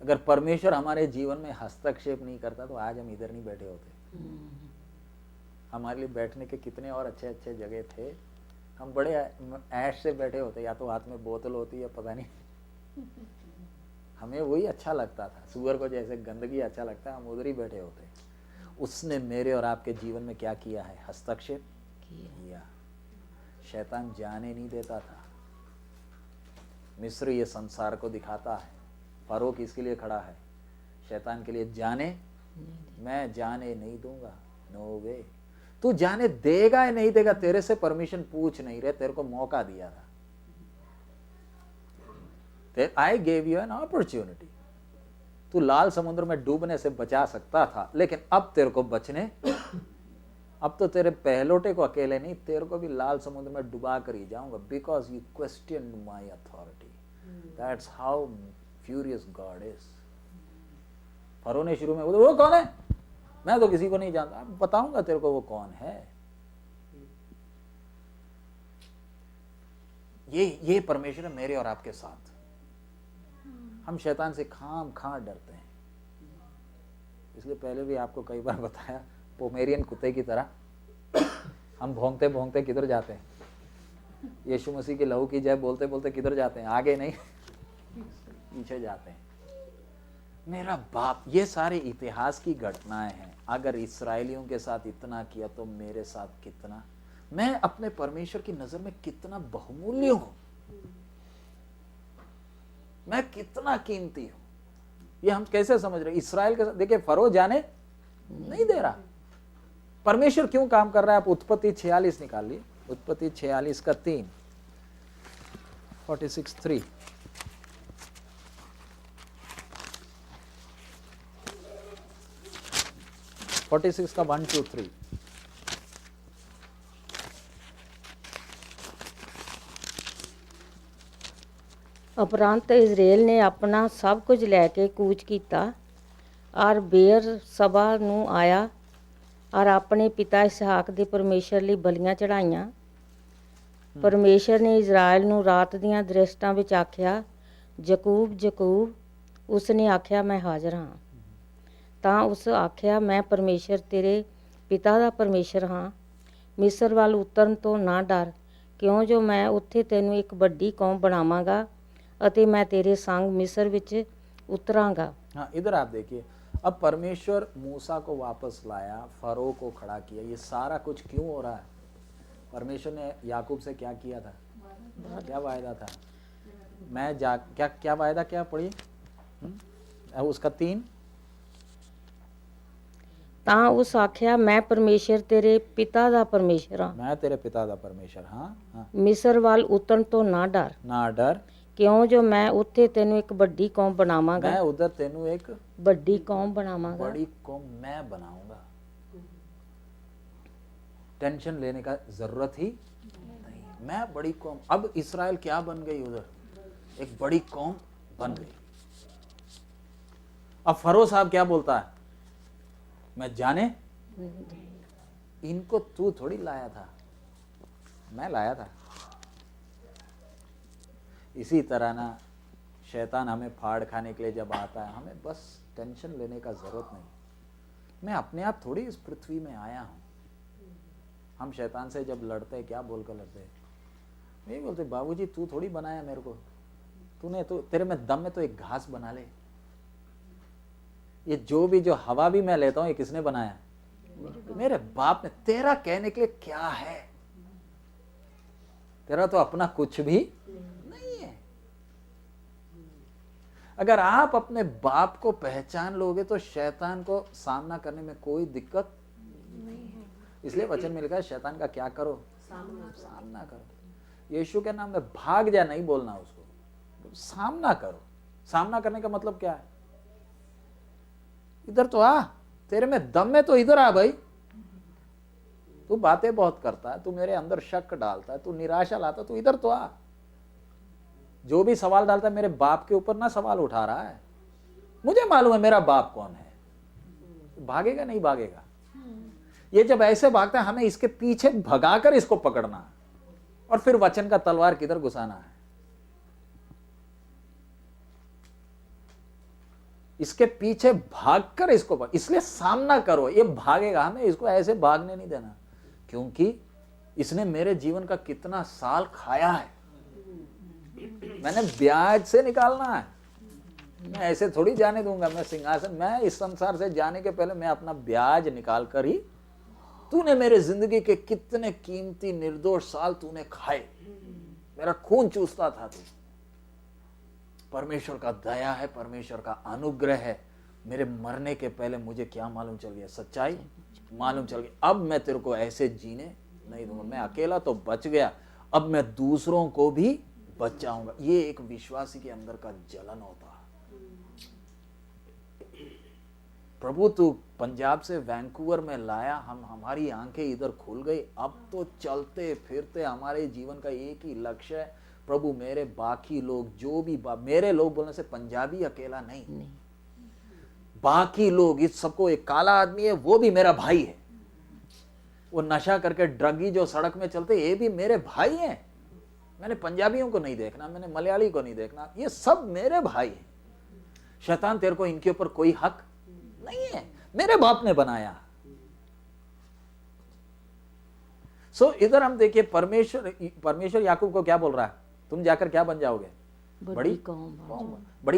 अगर परमेश्वर हमारे जीवन में हस्तक्षेप नहीं करता तो आज हम इधर नहीं बैठे होते। हमारे लिए बैठने के कितने और अच्छे अच्छे जगह थे, हम बड़े ऐश से बैठे होते, या तो हाथ में बोतल होती है, पता नहीं। हमें वही अच्छा लगता था, सुअर को जैसे गंदगी अच्छा लगता है, हम उधर ही बैठे होते। उसने मेरे और आपके जीवन में क्या किया है? हस्तक्षेप किया। शैतान जाने नहीं देता था। मिस्र ये संसार को दिखाता है, फरो किसके लिए खड़ा है? शैतान के लिए। जाने, मैं जाने नहीं दूंगा, नो वे। तू जाने देगा या नहीं देगा, तेरे से परमिशन पूछ नहीं रहे, तेरे को मौका दिया था। I gave you an opportunity. तू लाल समुद्र में डूबने से बचा सकता था, लेकिन अब तेरे को बचने, अब तो तेरे पहलोटे को अकेले नहीं, तेरे को भी लाल समुद्र में डुबा कर ही जाऊंगा, because you question my authority. That's how furious God is. Furrow ने शुरू में वो कौन है? मैं तो किसी को नहीं जानता, बताऊंगा तेरे को वो कौन है। ये परमेश्वर है मेरे और आपके साथ। हम शैतान से खाम खा डरते हैं। इसलिए पहले भी आपको कई बार बताया, पोमेरियन कुत्ते की तरह हम भौंकते भौंकते किधर जाते हैं? यीशु मसीह के लहू की जय बोलते बोलते किधर जाते हैं? आगे नहीं, पीछे जाते हैं। मेरा बाप, ये सारे इतिहास की घटनाएं हैं। अगर इस्राएलियों के साथ इतना किया तो मेरे साथ कितना। मैं अपने परमेश्वर की नजर में कितना बहुमूल्य हूं, मैं कितना कीमती हूं। ये हम कैसे समझ रहे? इस्राएल के साथ देखिए, फरो जाने नहीं दे रहा। परमेश्वर क्यों काम कर रहा है? आप उत्पत्ति 46 निकाल लिए, उत्पत्ति 46 का 3, 46:3। का 1, 2, 3। ਉਪਰੰਤ ਇਜ਼ਰਾਈਲ ਨੇ ਆਪਣਾ ਸਭ ਕੁਝ ਲੈ ਕੇ ਕੂਚ ਕੀਤਾ ਔਰ ਬੇਰ ਸਭਾ ਨੂੰ ਆਇਆ ਔਰ ਆਪਣੇ ਪਿਤਾ ਇਸਹਾਕ ਦੇ ਪਰਮੇਸ਼ਰ ਲਈ ਬਲੀਆਂ ਚੜਾਈਆਂ। ਪਰਮੇਸ਼ਰ ਨੇ ਇਜ਼ਰਾਈਲ ਨੂੰ ਰਾਤ ਦੀਆਂ ਦ੍ਰਿਸ਼ਟਾਂ ਵਿੱਚ ਆਖਿਆ, ਯਕੂਬ ਯਕੂਬ। ਉਸ ਨੇ ਆਖਿਆ, ਮੈਂ ਹਾਜ਼ਰ ਹਾਂ। ਤਾਂ ਉਸ ਆਖਿਆ, ਮੈਂ ਪਰਮੇਸ਼ਰ ਤੇਰੇ ਪਿਤਾ ਦਾ ਪਰਮੇਸ਼ਰ ਹਾਂ। ਮਿਸਰ ਵੱਲ ਉਤਰਨ ਤੋਂ ਨਾ ਡਰ, ਕਿਉਂ ਜੋ ਮੈਂ ਉੱਥੇ ਤੈਨੂੰ ਇੱਕ ਵੱਡੀ ਕੌਮ ਬਣਾਵਾਂਗਾ ਅਤੇ ਮੈਂ ਤੇਰੇ संग मिस्र विच उतरांगा। हाँ, इधर आप देखिए, अब परमेश्वर मूसा को वापस लाया, फरो को खड़ा किया। ये सारा कुछ क्यों हो रहा है? परमेश्वर ने याकूब से क्या किया था? क्या वायदा था? मैं क्या वायदा, क्या पढ़िए उसका 3। ਤਾਂ ਉਸ ਆਖਿਆ, ਮੈਂ ਪਰਮੇਸ਼ਰ ਤੇਰੇ ਪਿਤਾ ਦਾ ਪਰਮੇਸ਼ਰ ਹਾਂ, मैं तेरे पिता दा परमेश्वर हाँ हाँ ਮਿਸਰ ਵੱਲ ਉਤਰਨ ਤੋਂ ਨਾ ਡਰ, ना डर, ਕਿਉਂ ਜੋ ਮੈਂ ਉੱਥੇ ਤੈਨੂੰ ਇੱਕ ਵੱਡੀ ਕੌਮ ਬਣਾਵਾਂਗਾ, मैं उधर तेनू एक ਵੱਡੀ ਕੌਮ ਬਣਾਵਾਂਗਾ। बड़ी कौम मैं बनाऊंगा। टेंशन लेने का जरूरत ही नहीं, मैं बड़ी कौम। अब इस्राएल क्या बन गई उधर, एक बड़ी कौम बन गई। अब फरो साहब क्या बोलता है, मैं जाने, इनको तू थोड़ी लाया था, मैं लाया था। इसी तरह ना शैतान हमें फाड़ खाने के लिए जब आता है, हमें बस टेंशन लेने का जरूरत नहीं। मैं अपने आप थोड़ी इस पृथ्वी में आया हूं। हम शैतान से जब लड़ते क्या बोलकर लड़ते, नहीं बोलते बाबूजी तू थोड़ी बनाया मेरे को, तूने तो, तेरे में दम में तो एक घास बना ले। ये जो हवा भी मैं लेता हूं, ये किसने बनाया, मेरे बाप ने। तेरा कहने के लिए क्या है, तेरा तो अपना कुछ भी नहीं है। अगर आप अपने बाप को पहचान लोगे तो शैतान को सामना करने में कोई दिक्कत नहीं है। इसलिए वचन में लिखा है, शैतान का क्या करो, सामना करो। यीशु के नाम में भाग जा नहीं बोलना उसको, सामना करो। सामना करने का मतलब क्या है, इधर तो आ, तेरे में दम में तो इधर आ भाई। तू बातें बहुत करता है, तू मेरे अंदर शक डालता है, तू निराशा लाता है, तू इधर तो आ। जो भी सवाल डालता है मेरे बाप के ऊपर ना सवाल उठा रहा है, मुझे मालूम है मेरा बाप कौन है। भागेगा नहीं भागेगा। ये जब ऐसे भागता है, हमें इसके पीछे भगाकर इसको पकड़ना है और फिर वचन का तलवार किधर घुसाना है। इसके पीछे भागकर इसको इसलिए सामना करो। ये भागेगा, हमें इसको ऐसे भागने नहीं देना, क्योंकि इसने मेरे जीवन का कितना साल खाया है, मैंने ब्याज से निकालना है। मैं ऐसे थोड़ी जाने दूंगा, मैं सिंहासन, मैं इस संसार से जाने के पहले मैं अपना ब्याज निकाल कर ही, तूने मेरे जिंदगी के कितने कीमती निर्दोष साल तूने खाए, मेरा खून चूसता था तू। परमेश्वर का दया है, परमेश्वर का अनुग्रह है। मेरे मरने के पहले मुझे क्या मालूम चल गया, सच्चाई मालूम चल गई। अब मैं तेरे को ऐसे जीने नहीं दूंगा। मैं अकेला तो बच गया, अब मैं दूसरों को भी बचाऊंगा। ये एक विश्वासी के अंदर का जलन होता है। प्रभु तू पंजाब से वैंकूवर में लाया, हमारी आंखें इधर खुल गई। अब तो चलते फिरते हमारे जीवन का एक ही लक्ष्य है, प्रभु मेरे बाकी लोग जो भी मेरे लोग बोलने से पंजाबी अकेला नहीं, बाकी लोग, इस सबको, एक काला आदमी है वो भी मेरा भाई है, वो नशा करके ड्रगी जो सड़क में चलते ये भी मेरे भाई हैं। मैंने पंजाबियों को नहीं देखना, मैंने मलयाली को नहीं देखना, ये सब मेरे भाई हैं। शैतान तेरे को इनके ऊपर कोई हक नहीं है, मेरे बाप ने बनाया। सो इधर हम देखिए, परमेश्वर याकूब को क्या बोल रहा है, तुम जाकर क्या बन जाओगे, बड़ी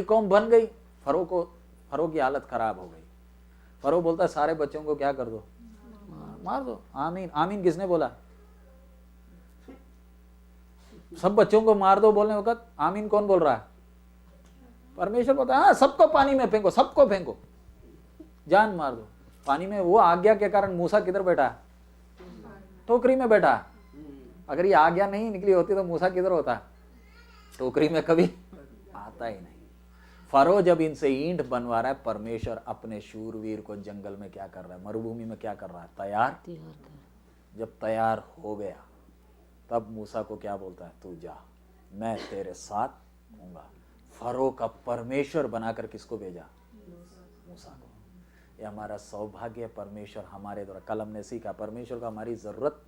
कौम बन गई। फरो की हालत खराब हो गई। फरो बोलता है सारे बच्चों को क्या कर दो, मार दो। आमीन। आमीन किसने बोला, सब बच्चों को मार दो बोलने वक्त आमीन कौन बोल रहा है, परमेश्वर बोलता है हाँ सबको पानी में फेंको, सबको फेंको, जान मार दो पानी में। वो आज्ञा के कारण मूसा किधर बैठा है, टोकरी में बैठा है। अगर ये आज्ञा नहीं निकली होती तो मूसा किधर होता, टोकरी में कभी आता ही नहीं। फरो जब इनसे ईंट बनवा रहा है, परमेश्वर अपने शूरवीर को जंगल में क्या कर रहा है, मरुभूमि में क्या कर रहा है, तैयार। जब तैयार हो गया तब मूसा को क्या बोलता है, तू जा, मैं तेरे साथ हूँगा। फरो का परमेश्वर बनाकर किसको भेजा, मूसा को। ये हमारा सौभाग्य, परमेश्वर हमारे द्वारा, कल हमने सीखा परमेश्वर को हमारी जरूरत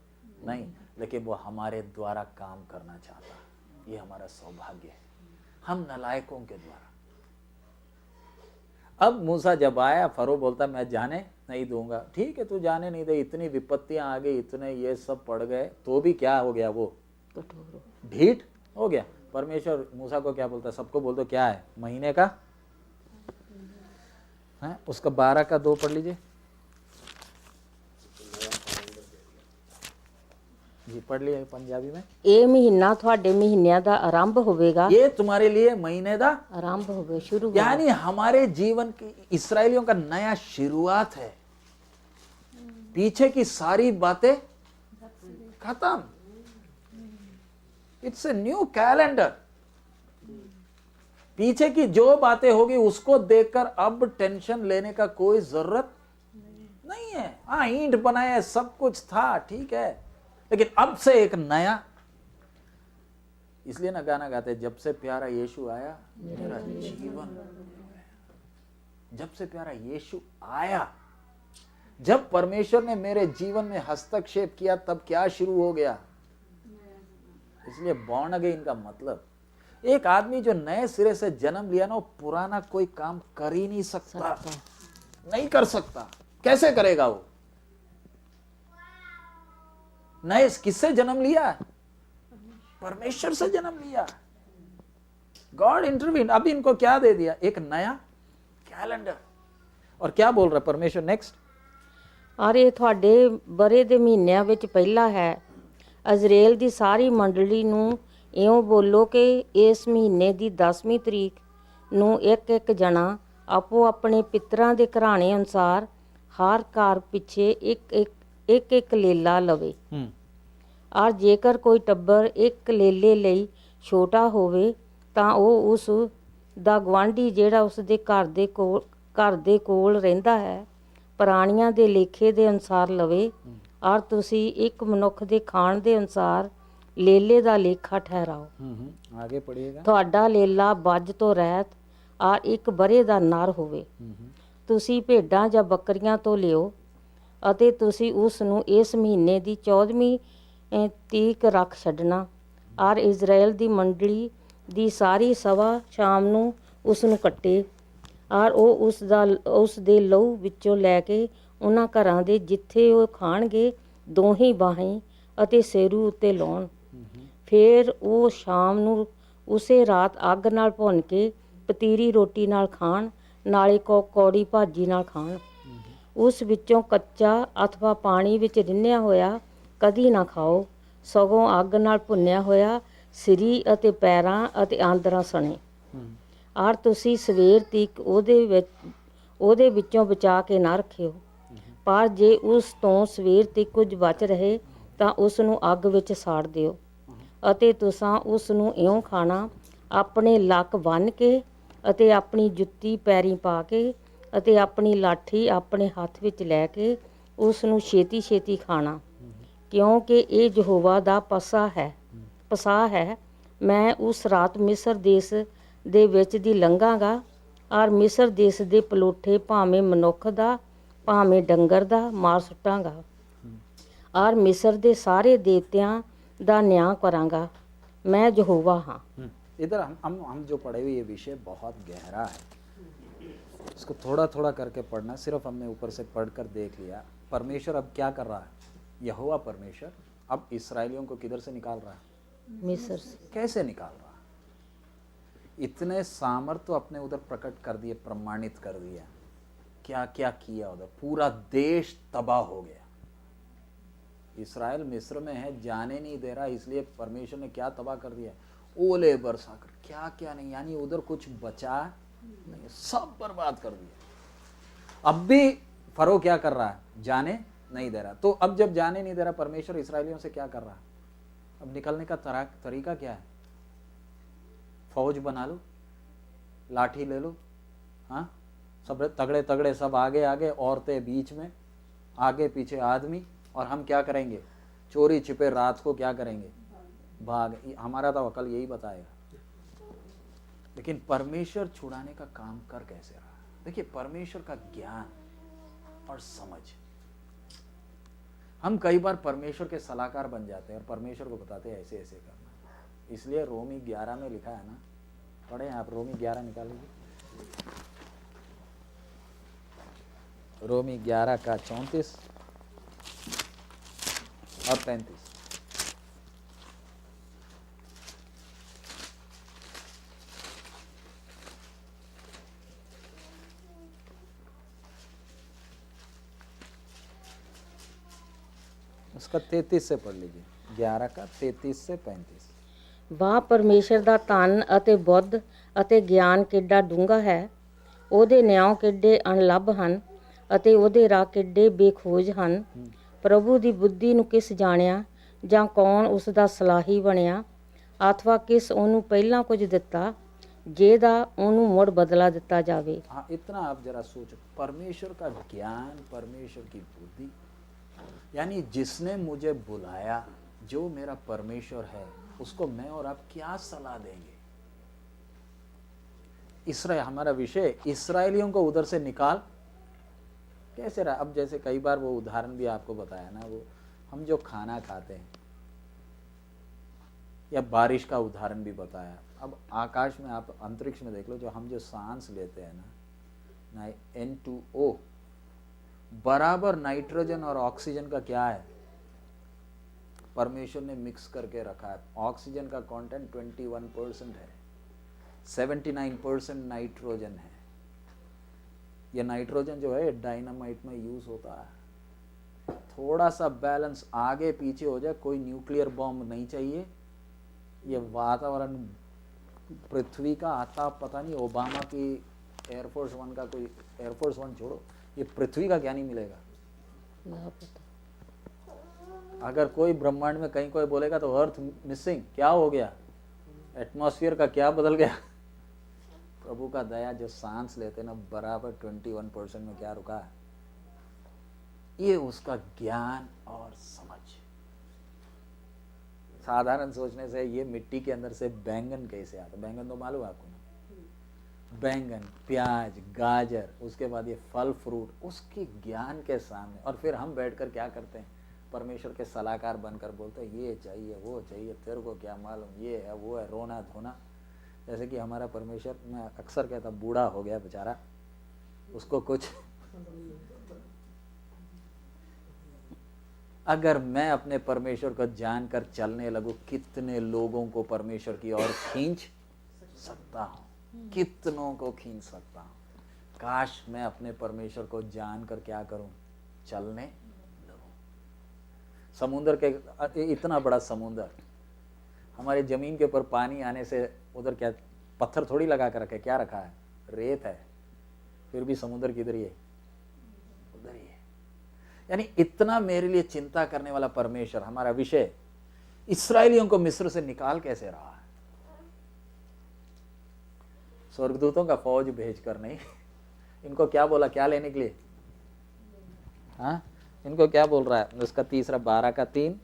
नहीं, लेकिन वो हमारे द्वारा काम करना चाहता है। ये हमारा सौभाग्य है, हम नालायकों के द्वारा। अब मूसा जब आया, फरो बोलता मैं जाने नहीं दूंगा। ठीक है तू जाने नहीं दे, इतनी विपत्तियां आ गई, इतने ये सब पड़ गए, तो भी क्या हो गया, वो ढीठ हो गया। परमेश्वर मूसा को क्या बोलता है, सबको बोल दो क्या है, महीने का है, उसका 12 का 2 पढ़ लीजिए जी, पढ़ लिया पंजाबी में। ਇਹ ਮਹੀਨਾ ਤੁਹਾਡੇ ਮਹੀਨਿਆਂ ਦਾ ਆਰੰਭ ਹੋਵੇਗਾ। ये तुम्हारे लिए महीने का ਆਰੰਭ ਹੋਵੇ, ਸ਼ੁਰੂ यानी हमारे जीवन की, इसराइलियों का नया शुरुआत है। पीछे की सारी बातें खत्म। It's a new calendar. पीछे की जो बातें होगी उसको देखकर अब टेंशन लेने का कोई जरूरत नहीं है। हाँ, ईंट बनाए, सब कुछ था, ठीक है, लेकिन अब से एक नया। इसलिए ना गाना गाते, जब से प्यारा यीशु आया मेरा जीवन। जब से प्यारा यीशु आया, जब परमेश्वर ने मेरे जीवन में हस्तक्षेप किया, तब क्या शुरू हो गया। इसलिए बॉर्न अगेन का मतलब, एक आदमी जो नए सिरे से जन्म लिया ना, वो पुराना कोई काम कर ही नहीं सकता, नहीं कर सकता। कैसे करेगा वो? नए किससे जन्म लिया? परमेश्वर से जन्म लिया। God intervene. अभी इनको क्या दे दिया? एक नया कैलेंडर। और क्या बोल रहा परमेश्वर नेक्स्ट? ਔਰ ਇਹ ਤੁਹਾਡੇ ਬਰੇ ਦੇ ਮਹੀਨਿਆਂ ਵਿੱਚ ਪਹਿਲਾ ਹੈ। ਅਜ਼ਰੇਲ ਦੀ ਸਾਰੀ ਮੰਡਲੀ ਨੂੰ ਇਉਂ ਬੋਲੋ ਕਿ ਇਸ ਮਹੀਨੇ ਦੀ 10ਵੀਂ ਤਰੀਕ ਨੂੰ ਇੱਕ ਇੱਕ ਜਣਾ ਆਪੋ ਆਪਣੇ ਪਿਤਰਾਂ ਦੇ ਘਰਾਣੇ ਅਨੁਸਾਰ ਹਰ ਘਰ ਪਿੱਛੇ ਇੱਕ ਲੇਲਾ ਲਵੇ। ਔਰ ਜੇਕਰ ਕੋਈ ਟੱਬਰ ਇੱਕ ਲੇਲੇ ਲਈ ਛੋਟਾ ਹੋਵੇ ਤਾਂ ਉਹ ਉਸ ਦਾ ਗੁਆਂਢੀ ਜਿਹੜਾ ਉਸ ਦੇ ਘਰ ਦੇ ਕੋਲ ਰਹਿੰਦਾ ਹੈ ਪ੍ਰਾਣੀਆਂ ਦੇ ਲੇਖੇ ਦੇ ਅਨੁਸਾਰ ਲਵੇ। ਔਰ ਤੁਸੀਂ ਇੱਕ ਮਨੁੱਖ ਦੇ ਖਾਣ ਦੇ ਅਨੁਸਾਰ ਲੇਲੇ ਦਾ ਲੇਖਾ ਠਹਿਰਾਓ। आगे पढ़िएगा। ਤੁਹਾਡਾ ਲੇਲਾ ਬੱਜ ਤੋਂ ਰਹਿਤ ਔਰ ਇੱਕ ਬਰੇ ਦਾ ਨਰ ਹੋਵੇ। ਤੁਸੀਂ ਭੇਡਾਂ ਜਾਂ ਬੱਕਰੀਆਂ ਤੋਂ ਲਿਓ ਅਤੇ ਤੁਸੀਂ ਉਸ ਨੂੰ ਇਸ ਮਹੀਨੇ ਦੀ 14ਵੀਂ ਤੀਕ ਰੱਖ ਛੱਡਣਾ। ਔਰ ਇਜ਼ਰਾਈਲ ਦੀ ਮੰਡਲੀ ਦੀ ਸਾਰੀ ਸਭਾ ਸ਼ਾਮ ਨੂੰ ਉਸ ਨੂੰ ਕੱਟੇ ਔਰ ਉਹ ਉਸ ਦੇ ਲਹੂ ਵਿੱਚੋਂ ਲੈ ਕੇ ਉਹਨਾਂ ਘਰਾਂ ਦੇ ਜਿੱਥੇ ਉਹ ਖਾਣਗੇ ਦੋਹੀਂ ਬਾਹੀਂ ਅਤੇ ਸੇਰੂ ਉੱਤੇ ਲਾਉਣ। ਫਿਰ ਉਹ ਸ਼ਾਮ ਨੂੰ ਉਸੇ ਰਾਤ ਅੱਗ ਨਾਲ ਭੁੰਨ ਕੇ ਪਤੀਰੀ ਰੋਟੀ ਨਾਲ ਖਾਣ, ਨਾਲੇ ਕੌੜੀ ਭਾਜੀ ਨਾਲ ਖਾਣ। ਉਸ ਵਿੱਚੋਂ ਕੱਚਾ ਅਥਵਾ ਪਾਣੀ ਵਿੱਚ ਰਿੰਨਿਆ ਹੋਇਆ ਕਦੀ ਨਾ ਖਾਓ, ਸਗੋਂ ਅੱਗ ਨਾਲ ਭੁੰਨਿਆ ਹੋਇਆ ਸਿਰੀ ਅਤੇ ਪੈਰਾਂ ਅਤੇ ਆਂਦਰਾਂ ਸਣੇ। ਔਰ ਤੁਸੀਂ ਸਵੇਰ ਤੀਕ ਉਹਦੇ ਵਿੱਚੋਂ ਬਚਾ ਕੇ ਨਾ ਰੱਖਿਓ। ਪਰ ਜੇ ਉਸ ਤੋਂ ਸਵੇਰ ਤੀਕ ਕੁਝ ਬਚ ਰਹੇ ਤਾਂ ਉਸ ਨੂੰ ਅੱਗ ਵਿੱਚ ਸਾੜ ਦਿਓ। ਅਤੇ ਤੁਸੀਂ ਉਸ ਨੂੰ ਇਉਂ ਖਾਣਾ, ਆਪਣੇ ਲੱਕ ਬੰਨ੍ਹ ਕੇ ਅਤੇ ਆਪਣੀ ਜੁੱਤੀ ਪੈਰੀਂ ਪਾ ਕੇ ਅਤੇ ਆਪਣੀ ਲਾਠੀ ਆਪਣੇ ਹੱਥ ਵਿੱਚ ਲੈ ਕੇ ਉਸ ਨੂੰ ਛੇਤੀ ਛੇਤੀ ਖਾਣਾ, ਕਿਉਂਕਿ ਇਹ ਯਹੋਵਾ ਦਾ ਪਸਾਹ ਹੈ। ਮੈਂ ਉਸ ਰਾਤ ਮਿਸਰ ਦੇਸ਼ ਦੇ ਵਿੱਚ ਦੀ ਲੰਘਾਂਗਾ ਔਰ ਮਿਸਰ ਦੇਸ਼ ਦੇ ਪਲੋਠੇ ਭਾਵੇਂ ਮਨੁੱਖ ਦਾ ਭਾਵੇਂ ਡੰਗਰ ਦਾ ਮਾਰ ਸੁੱਟਾਂਗਾ ਔਰ ਮਿਸਰ ਦੇ ਸਾਰੇ ਦੇਵਤਿਆਂ ਦਾ ਨਿਆਂ ਕਰਾਂਗਾ। मैं यहोवा हाँ। इधर हम जो पढ़े हुए ये विषय बहुत गहरा है, इसको थोड़ा थोड़ा करके पढ़ना। सिर्फ हमने ऊपर से पढ़कर देख लिया। परमेश्वर अब क्या कर रहा है? यहोवा परमेश्वर अब इस्राएलियों को किधर से निकाल रहा है? मिस्र से। कैसे निकाल रहा है? इतने सामर्थ्य अपने उधर प्रकट कर दिए, प्रमाणित कर दिया। क्या क्या किया उधर? पूरा देश तबाह हो गया। इस्राएल मिस्र में है, जाने नहीं दे रहा, इसलिए परमेश्वर ने क्या तबाह कर दिया? ओले बरसाकर, क्या क्या नहीं, यानी उधर कुछ बचा नहीं, सब बर्बाद कर दिया। अब भी फरो क्या कर रहा है? जाने नहीं दे रहा। तो अब जब जाने नहीं दे रहा परमेश्वर, इस्राएलियों से क्या कर रहा है? अब निकलने का तरीका क्या है? फौज बना लो, लाठी ले लो, हाँ, सब तगड़े तगड़े सब आगे आगे, औरतें बीच में, आगे पीछे आदमी, और हम क्या करेंगे? चोरी छिपे रात को क्या करेंगे? भाग। हमारा तो अकल यही बताएगा। लेकिन परमेश्वर छुड़ाने का काम कर कैसे रहा? देखिए, परमेश्वर का ज्ञान और समझ। हम कई बार परमेश्वर के सलाहकार बन जाते हैं और परमेश्वर को बताते हैं ऐसे ऐसे करना। इसलिए रोमी 11 में लिखा है ना, पढ़े आप, रोमी 11 निकाल लीजिए। रोमी 11 का 34 और 35। उसका 33 से पढ़ लीजिए, 11 का 33 से 35। ਵਾਹ ਪਰਮੇਸ਼ਰ ਦਾ ਧਨ ਅਤੇ ਬੁੱਧ ਅਤੇ ਗਿਆਨ ਕਿੱਡਾ ਡੂੰਘਾ ਹੈ, ਉਹਦੇ ਨਿਆਂ ਕਿੱਡੇ ਅਣਲੱਭ ਹਨ। ਅਤੇ ਉਹਦੇ ਰਾਹ ਕਿੱਡੇ ਬੇਖੋਜ ਹਨ। ਪ੍ਰਭੂ ਦੀ ਬੁੱਧੀ ਨੂੰ ਕਿਸ ਜਾਣਿਆ, ਜਾਂ ਕੌਣ ਉਸ ਦਾ ਸਲਾਹੀ ਬਣਿਆ, ਅਥਵਾ ਕਿਸ ਉਹਨੂੰ ਪਹਿਲਾਂ ਕੁਝ ਦਿੱਤਾ ਜਿਹਦਾ ਉਹਨੂੰ ਮੁੜ ਬਦਲਾ ਦਿੱਤਾ जावे। हाँ, इतना आप जरा सोचो, परमेश्वर का ज्ञान, परमेश्वर की बुद्धि, यानी जिसने मुझे बुलाया, जो मेरा परमेश्वर है, उसको मैं और आप क्या सलाह देंगे? इसराइल, हमारा विषय इसराइलियों को उधर से निकाल कैसे रहा। अब जैसे कई बार वो उदाहरण भी आपको बताया ना, वो हम जो खाना खाते हैं, या बारिश का उदाहरण भी बताया। अब आकाश में आप अंतरिक्ष में देख लो, जो हम जो सांस लेते हैं ना, N2O बराबर नाइट्रोजन और ऑक्सीजन का क्या है, परमेश्वर ने मिक्स करके रखा है। ऑक्सीजन का कंटेंट 21% है, 79% नाइट्रोजन है। ये नाइट्रोजन जो है डायनामाइट में यूज होता है। थोड़ा सा बैलेंस आगे पीछे हो जाए, कोई न्यूक्लियर बॉम्ब नहीं चाहिए। ये वातावरण पृथ्वी का आता, पता नहीं ओबामा की एयरफोर्स वन का, कोई एयरफोर्स वन छोड़ो, ये पृथ्वी का क्या नहीं मिलेगा। अगर कोई ब्रह्मांड में कहीं कोई बोलेगा तो अर्थ मिसिंग, क्या हो गया, एटमॉस्फेयर का क्या बदल गया। प्रभु का दया, जो सांस लेते ना बराबर 21% में क्या रुका है, ये उसका ज्ञान और समझ। साधारण सोचने से ये मिट्टी के अंदर से बैंगन कैसे आता, बैंगन तो मालूम है आपको ना, बैंगन, प्याज, गाजर, उसके बाद ये फल फ्रूट, उसके ज्ञान के सामने। और फिर हम बैठकर क्या करते हैं, परमेश्वर के सलाहकार बनकर बोलते हैं ये चाहिए वो चाहिए, तेरे को क्या मालूम, ये है वो है, रोना धोना। जैसे कि हमारा परमेश्वर, मैं अक्सर कहता बूढ़ा हो गया बेचारा, उसको कुछ अगर मैं अपने परमेश्वर को जानकर चलने लगूं, कितने लोगों को परमेश्वर की ओर खींच सकता हूं, कितनों को खींच सकता हूं। काश मैं अपने परमेश्वर को जानकर क्या करूं, चलने लगूं। समुद्र के, इतना बड़ा समुद्र, हमारी जमीन के ऊपर पानी आने से उधर क्या पत्थर थोड़ी लगा कर रखे, क्या रखा है, रेत है, फिर भी समुद्र किधर ही है, उधर ही है। यानी इतना मेरे लिए चिंता करने वाला परमेश्वर। हमारा विषय इस्राएलियों को मिस्र से निकाल कैसे रहा है, स्वर्गदूतों का फौज भेजकर नहीं। इनको क्या बोला, क्या लेने के लिए, हाँ, इनको क्या बोल रहा है, उसका 12:3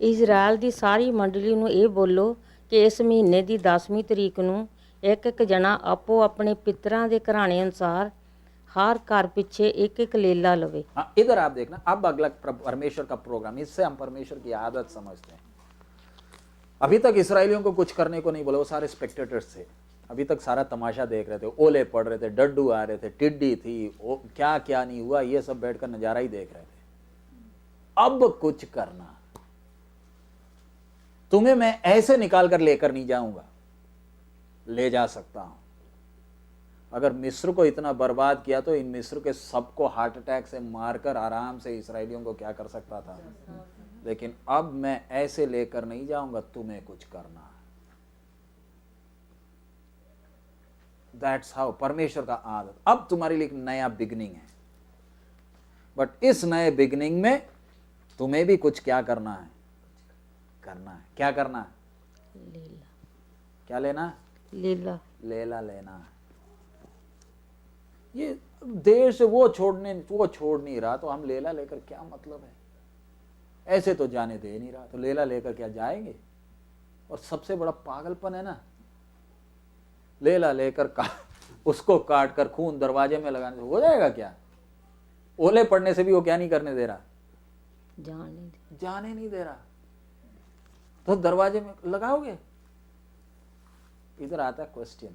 ਇਜ਼ਰਾਈਲ ਦੀ ਸਾਰੀ ਮੰਡਲੀ ਨੂੰ ਇਹ ਬੋਲੋ ਕਿ ਇਸ ਮਹੀਨੇ ਦੀ 10ਵੀਂ ਤਰੀਕ ਨੂੰ ਇੱਕ ਇੱਕ ਜਣਾ ਆਪੋ ਆਪਣੇ ਪਿਤਰਾਂ ਦੇ ਘਰਾਣੇ ਅਨੁਸਾਰ हर घर पीछे एक एक लेला लवे। हाँ, इधर आप देखना, अब अगला परमेश्वर का प्रोग्राम, इससे हम परमेश्वर की आदत समझते हैं। अभी तक इसराइलियों को कुछ करने को नहीं बोला, वो सारे स्पेक्टेटर्स थे, अभी तक सारा तमाशा देख रहे थे, ओले पड़ रहे थे, डड्डू आ रहे थे, टिड्डी थी, क्या क्या नहीं हुआ, ये सब बैठकर नजारा ही देख रहे थे। अब कुछ करना, तुम्हें मैं ऐसे निकाल कर लेकर नहीं जाऊंगा, ले जा सकता हूं। अगर मिस्र को इतना बर्बाद किया तो इन मिस्र के सबको हार्ट अटैक से मारकर आराम से इसराइलियों को क्या कर सकता था। लेकिन अब मैं ऐसे लेकर नहीं जाऊंगा, तुम्हें कुछ करना है। दैट्स हाउ परमेश्वर का आदत। अब तुम्हारे लिए एक नया बिगनिंग है, बट इस नए बिगनिंग में तुम्हें भी कुछ क्या करना है, क्या करना है, लेला, क्या लेना, लेला, लेला लेना है। ये देश वो छोड़ नहीं रहा, तो हम लेला लेकर क्या मतलब है, ऐसे तो जाने दे नहीं रहा, तो लेला लेकर क्या जाएंगे। और सबसे बड़ा पागलपन है ना, लेला लेकर उसको काट कर खून दरवाजे में लगाने से हो जाएगा क्या, ओले पड़ने से भी वो क्या नहीं करने दे रहा, जाने नहीं दे रहा, तो दरवाजे में लगाओगे। इधर आता है क्वेश्चन,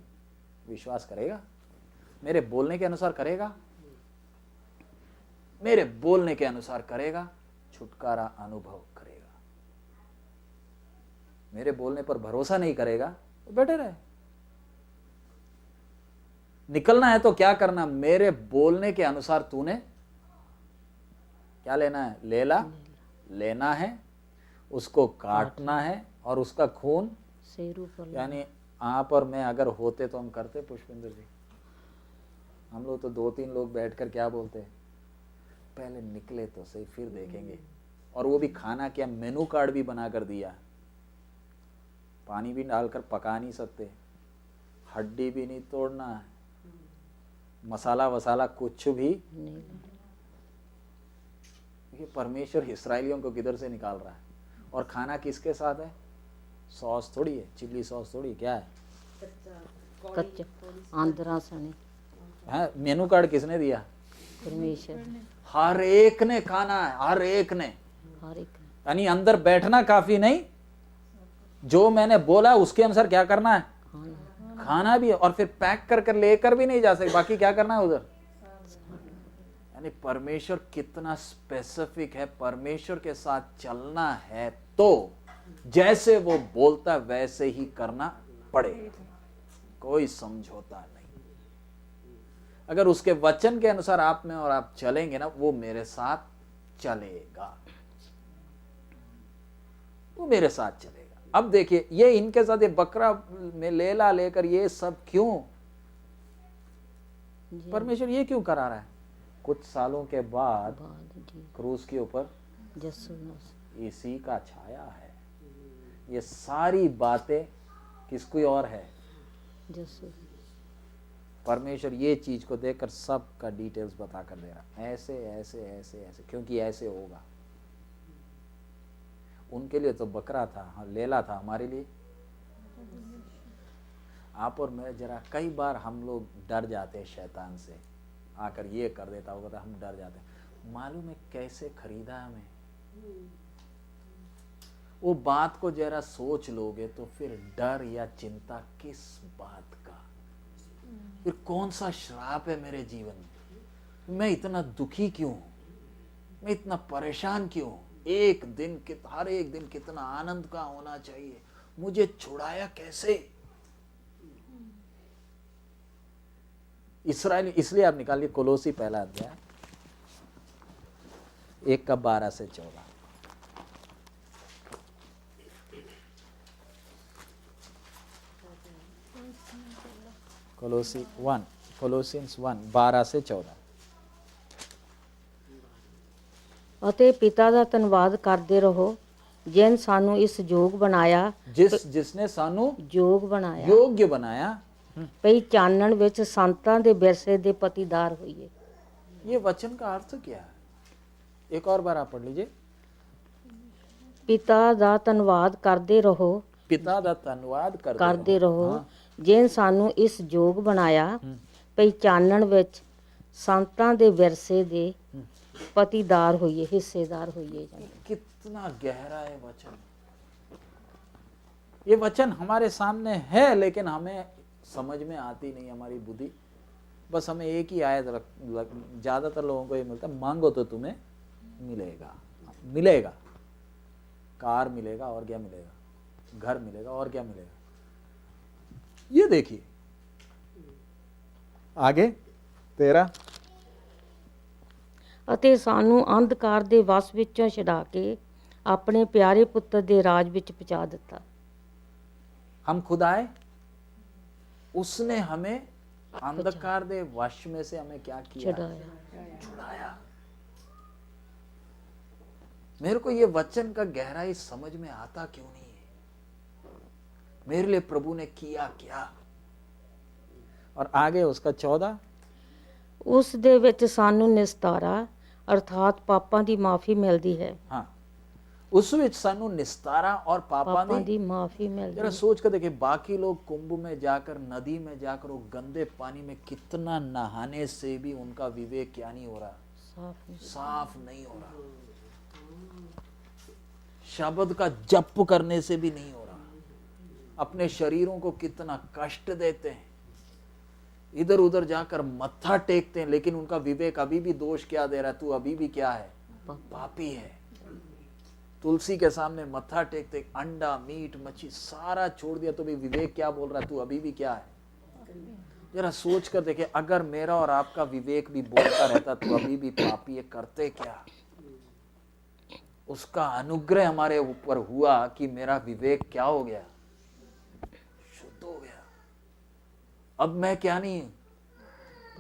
विश्वास करेगा, मेरे बोलने के अनुसार करेगा, मेरे बोलने के अनुसार करेगा, छुटकारा अनुभव करेगा। मेरे बोलने पर भरोसा नहीं करेगा तो बेटे रहे। निकलना है तो क्या करना, मेरे बोलने के अनुसार तूने क्या लेना है, लेला लेना है, उसको काटना है, और उसका खून, यानी आप और मैं अगर होते तो हम करते पुष्पिंदर जी, हम लोग तो 2-3 लोग बैठकर क्या बोलते हैं, पहले निकले तो सही फिर देखेंगे। और वो भी खाना क्या, मेनू कार्ड भी बना कर दिया, पानी भी डालकर पका नहीं सकते, हड्डी भी नहीं तोड़ना है, मसाला वसाला कुछ भी नहीं। ये परमेश्वर इस्राएलियों को किधर से निकाल रहा है। और खाना किसके साथ है, सॉस थोड़ी है, चिल्ली सॉस थोड़ी, क्या है, कच्चा आंध्रा सने है। मेनू कार्ड किसने दिया, परमेश्वर हर एक ने खाना है, हर एक ने। हर एक यानी अंदर बैठना काफी नहीं, जो मैंने बोला उसके अनुसार क्या करना है, खाना खाना भी है, और फिर पैक कर कर लेकर भी नहीं जा सकते, बाकी क्या करना है उधर। यानी परमेश्वर कितना स्पेसिफिक है, परमेश्वर के साथ चलना है तो जैसे वो बोलता है वैसे ही करना पड़ेगा, कोई समझौता नहीं। अगर उसके वचन के अनुसार आप में और आप चलेंगे ना, वो मेरे साथ चलेगा, वो मेरे साथ चलेगा। अब देखिए ये इनके साथ, ये बकरा में लेला लेकर ये सब क्यों, परमेश्वर ये क्यों करा रहा है। कुछ सालों के बाद जी क्रूस के ऊपर जस्सू इसी का छाया है। ये सारी बातें किसकी और है, जस्सू परमेश्वर ये चीज को देखकर सब का डिटेल्स बता कर दे रहा, ऐसे ऐसे ऐसे ऐसे, क्योंकि ऐसे होगा। उनके लिए तो बकरा था, हाँ लेला था, हमारे लिए आप और मैं जरा, कई बार हम लोग डर जाते हैं शैतान से, आकर ये कर देता होगा तो हम डर जाते हैं। मालूम है कैसे खरीदा हमें, वो बात को जरा सोच लोगे तो फिर डर या चिंता किस बात का, फिर कौन सा श्राप है मेरे जीवन में, मैं इतना दुखी क्यों, मैं इतना परेशान क्यों, एक दिन हर एक दिन कितना आनंद का होना चाहिए, मुझे छुड़ाया कैसे। इस्राएली, इसलिए आप निकालिए कोलोसी पहला अध्याय 1:12 से 14। कोलोसियंस 1:12 से 14। ਅਤੇ ਪਿਤਾ ਦਾ ਧੰਨਵਾਦ ਕਰਦੇ ਰਹੋ ਜਿਨ ਸਾਨੂੰ ਇਸ ਯੋਗ ਬਣਾਇਆ जिसने सानू ਯੋਗ ਬਣਾਇਆ योग्य बनाया। ਭਈ ਚਾਨਣ ਵਿੱਚ ਸੰਤਾਂ ਦੇ ਵਿਰਸੇ ਦੇ ਪਤੀਦਾਰ ਹੋਈਏ। ये वचन का अर्थ क्या है, एक और बार आप पढ़ लीजिए। ਪਿਤਾ ਦਾ ਧੰਨਵਾਦ ਕਰਦੇ ਰਹੋ पिता दा धन्यवाद ਕਰਦੇ ਰਹੋ ਜਿਨ ਸਾਨੂੰ ਇਸ ਯੋਗ ਬਣਾਇਆ ਭਈ ਚਾਨਣ ਵਿੱਚ ਸੰਤਾਂ ਦੇ ਵਿਰਸੇ ਦੇ पतीदार होइए, हिस्सेदार होइए। कितना गहरा है वचन। ये वचन हमारे सामने है लेकिन हमें समझ में आती नहीं हमारी बुद्धि। बस हमें एक ही आयत ज्यादातर लोगों को ये मिलता है, मांगो तो तुम्हें मिलेगा, मिलेगा, कार मिलेगा और क्या मिलेगा, घर मिलेगा और क्या मिलेगा। ये देखिए आगे 13 ਅਤੇ ਸਾਨੂੰ ਅੰਧਕਾਰ ਦੇ ਵਸ ਵਿੱਚੋਂ ਛੁਡਾ ਕੇ ਆਪਣੇ ਪਿਆਰੇ ਪੁੱਤਰ ਦੇ ਰਾਜ ਵਿੱਚ ਪਹੁੰਚਾ ਦਿੱਤਾ। हम खुद आए, उसने हमें अंधकार दे वश में से हमें क्या किया, छुड़ाया। मेरे को ये वचन का गहराई समझ में आता क्यों नहीं है, मेरे लिए प्रभु ने किया क्या। और आगे उसका 14, ਉਸ ਦੇ ਵਿੱਚ ਸਾਨੂੰ ਨਿਸਤਾਰਾ ਅਰਥਾਤ ਪਾਪਾਂ ਦੀ ਮਾਫੀ ਮਿਲਦੀ ਹੈ। हाँ उस विच सानू निस्तारा और पापां ਪਾਪਾਂ दी ਦੀ ਮਾਫੀ ਮਿਲਦੀ जरा सोच कर देखिए, बाकी लोग कुंभ में जाकर, नदी में जाकर, वो गंदे पानी में कितना नहाने से भी उनका विवेक क्या नहीं हो रहा, साफ नहीं हो रहा, शब्द का जप करने से भी नहीं हो रहा, अपने शरीरों को कितना कष्ट देते हैं, इधर उधर जाकर मत्था टेकते हैं, लेकिन उनका विवेक अभी भी दोष क्या दे रहा है, तू अभी भी क्या है, पापी है। तुलसी के सामने मत्था टेकते, अंडा मीट मच्छी सारा छोड़ दिया तो भी विवेक क्या बोल रहा है, तू अभी भी क्या है। जरा सोच कर देखे, अगर मेरा और आपका विवेक भी बोलता रहता तू अभी भी पापी है, करते क्या। उसका अनुग्रह हमारे ऊपर हुआ कि मेरा विवेक क्या हो गया, शुद्ध हो गया। अब मैं क्या नहीं,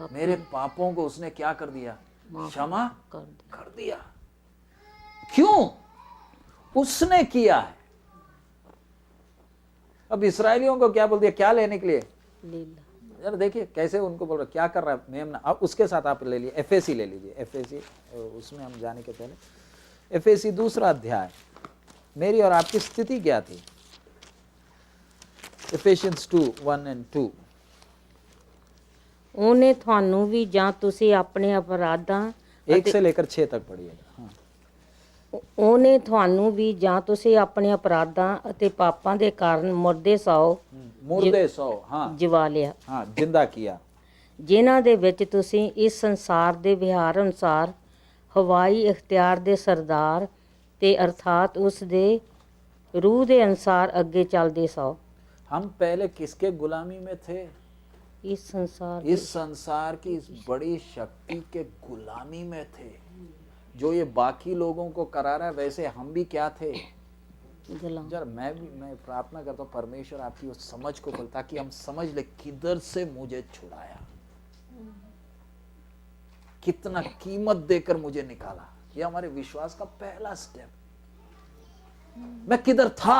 मेरे पापों को उसने क्या कर दिया? क्षमा कर दिया। क्यों? उसने किया है। अब इसराइलियों को क्या बोल दिया? क्या लेने के लिए? यार देखिए कैसे उनको बोल रहा, क्या कर रहा है मेमना। अब उसके साथ आप ले लीजिए, एफएसी ले लीजिए, एफएसी, उसमें हम जाने के पहले एफएसी 2 अध्याय। मेरी और आपकी स्थिति क्या थी? Ephesians 2:1-2। ਉਹਨੇ ਤੁਹਾਨੂੰ ਵੀ ਜਾਂ ਤੁਸੀਂ ਆਪਣੇ ਅਪਰਾਧਾਂ 1 से लेकर 6 तक पढ़िएगा। हाँ। ਉਹਨੇ ਤੁਹਾਨੂੰ ਵੀ ਜਾਂ ਤੁਸੀਂ ਆਪਣੇ ਅਪਰਾਧਾਂ ਅਤੇ ਪਾਪਾਂ ਦੇ ਕਾਰਨ ਮੁਰਦੇ ਸੌ मुर्दे सौ, हाँ ਜਵਾ ਲਿਆ, हाँ, जिंदा किया, ਜਿਨ੍ਹਾਂ ਦੇ ਵਿੱਚ ਤੁਸੀਂ ਇਸ ਸੰਸਾਰ ਦੇ ਵਿਹਾਰ ਅਨੁਸਾਰ ਹਵਾਈ ਇਖਤਿਆਰ ਦੇ ਸਰਦਾਰ ਤੇ ਅਰਥਾਤ ਉਸ ਦੇ रूह ਦੇ ਅਨੁਸਾਰ ਅੱਗੇ ਚੱਲਦੇ ਸੌ। हम पहले किसके गुलामी में थे? इस संसार की इस बड़ी शक्ति के गुलामी में थे। जो ये बाकी लोगों को करा रहा है, वैसे हम भी क्या थे? जरा मैं प्रार्थना करता हूँ परमेश्वर आपकी उस समझ को खोले, ताकि हम समझ ले किधर से मुझे छुड़ाया, कितना कीमत देकर मुझे निकाला। ये हमारे विश्वास का पहला स्टेप। मैं किधर था?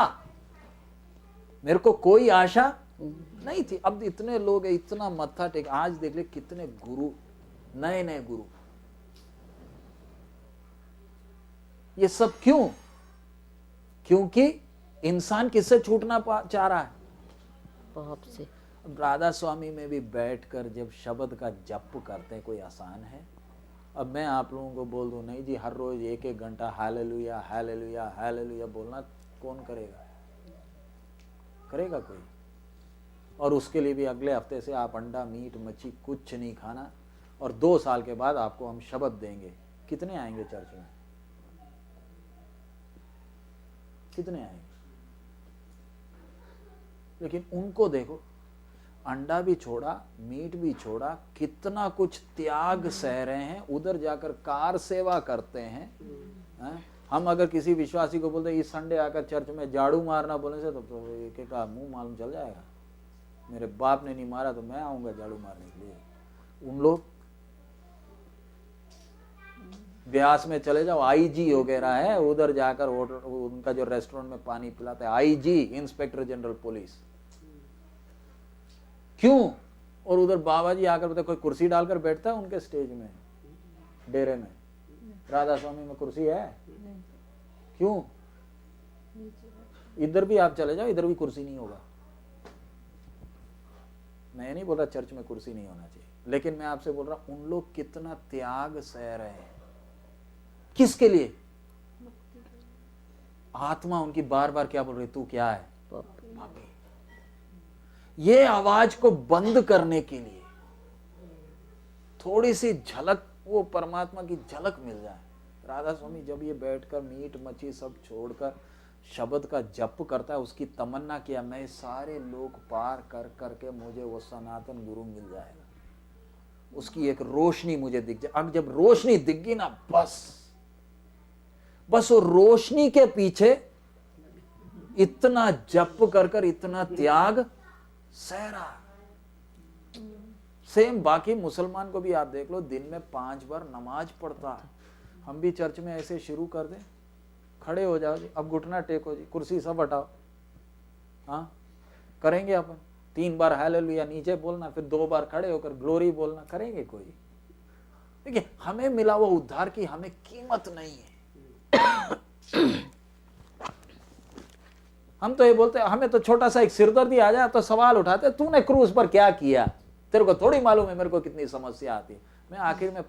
मेरे को कोई आशा नहीं थी। अब इतने लोग हैं, इतना मत्था टेक। आज देख ले कितने गुरु, नए नए गुरु। ये सब क्यों? क्योंकि इंसान किससे छूटना चाह रहा है? पाप से। राधा स्वामी में भी बैठकर जब शब्द का जप करते हैं, कोई आसान है? अब मैं आप लोगों को बोल दूं, नहीं जी हर रोज 1-1 घंटा हालेलुया हालेलुया हालेलुया बोलना कौन करेगा? करेगा कोई? और उसके लिए भी अगले हफ्ते से आप अंडा मीट मच्छी कुछ नहीं खाना, और 2 साल के बाद आपको हम शब्द देंगे। कितने आएंगे चर्च में? कितने आएंगे? लेकिन उनको देखो, अंडा भी छोड़ा, मीट भी छोड़ा, कितना कुछ त्याग सह रहे हैं। उधर जाकर कार सेवा करते हैं। हम अगर किसी विश्वासी को बोलते इस संडे आकर चर्च में झाड़ू मारना बोलने से, तो एक का मुंह मालूम चल जाएगा। मेरे बाप ने नहीं मारा तो मैं आऊंगा झाड़ू मारने के लिए। उन लोग ब्यास में चले जाओ, आईजी वगैरह है, उधर जाकर उनका जो रेस्टोरेंट में पानी पिलाता है, आईजी, इंस्पेक्टर जनरल पुलिस। क्यों? और उधर बाबा जी आकर बताओ, कोई कुर्सी डालकर बैठता है उनके स्टेज में, डेरे में? राधा स्वामी में कुर्सी है? क्यों? इधर भी आप चले जाओ, इधर भी कुर्सी नहीं होगा। मैं नहीं बोल रहा चर्च में कुर्सी नहीं होना चाहिए, लेकिन मैं आपसे बोल रहा हूं उन लोग कितना त्याग सह रहे हैं। किसके लिए? आत्मा उनकी बार बार क्या बोल रही, तू क्या है? पापी। ये आवाज को बंद करने के लिए थोड़ी सी झलक, वो परमात्मा की झलक मिल जाए। राधा स्वामी जब ये बैठकर मीट मच्छी सब छोड़कर शब्द का जप करता है, उसकी तमन्ना किया, मैं सारे लोग पार कर करके मुझे वो सनातन गुरु मिल जाएगा, उसकी एक रोशनी मुझे दिख जाए। अब जब रोशनी दिख गई ना, बस वो रोशनी के पीछे इतना जप कर इतना त्याग सह रहा। सेम बाकी मुसलमान को भी आप देख लो, दिन में 5 बार नमाज पढ़ता है। हम भी चर्च में ऐसे शुरू कर दें, खड़े हो जाओ जी, अब घुटना टेको जी, कुर्सी सब हटाओ, हाँ करेंगे अपन। 3 बार हालेलुया नीचे बोलना, फिर 2 बार खड़े होकर ग्लोरी बोलना, करेंगे कोई? देखिए हमें मिला वो उद्धार की हमें कीमत नहीं है। हम तो ये बोलते हैं, हमें तो छोटा सा एक सिरदर्दी आ जाए तो सवाल उठाते, तूने क्रूस पर क्या किया? तेरे को थोड़ी मालूम है मेरे को कितनी समस्या आती है। मैं आखिर में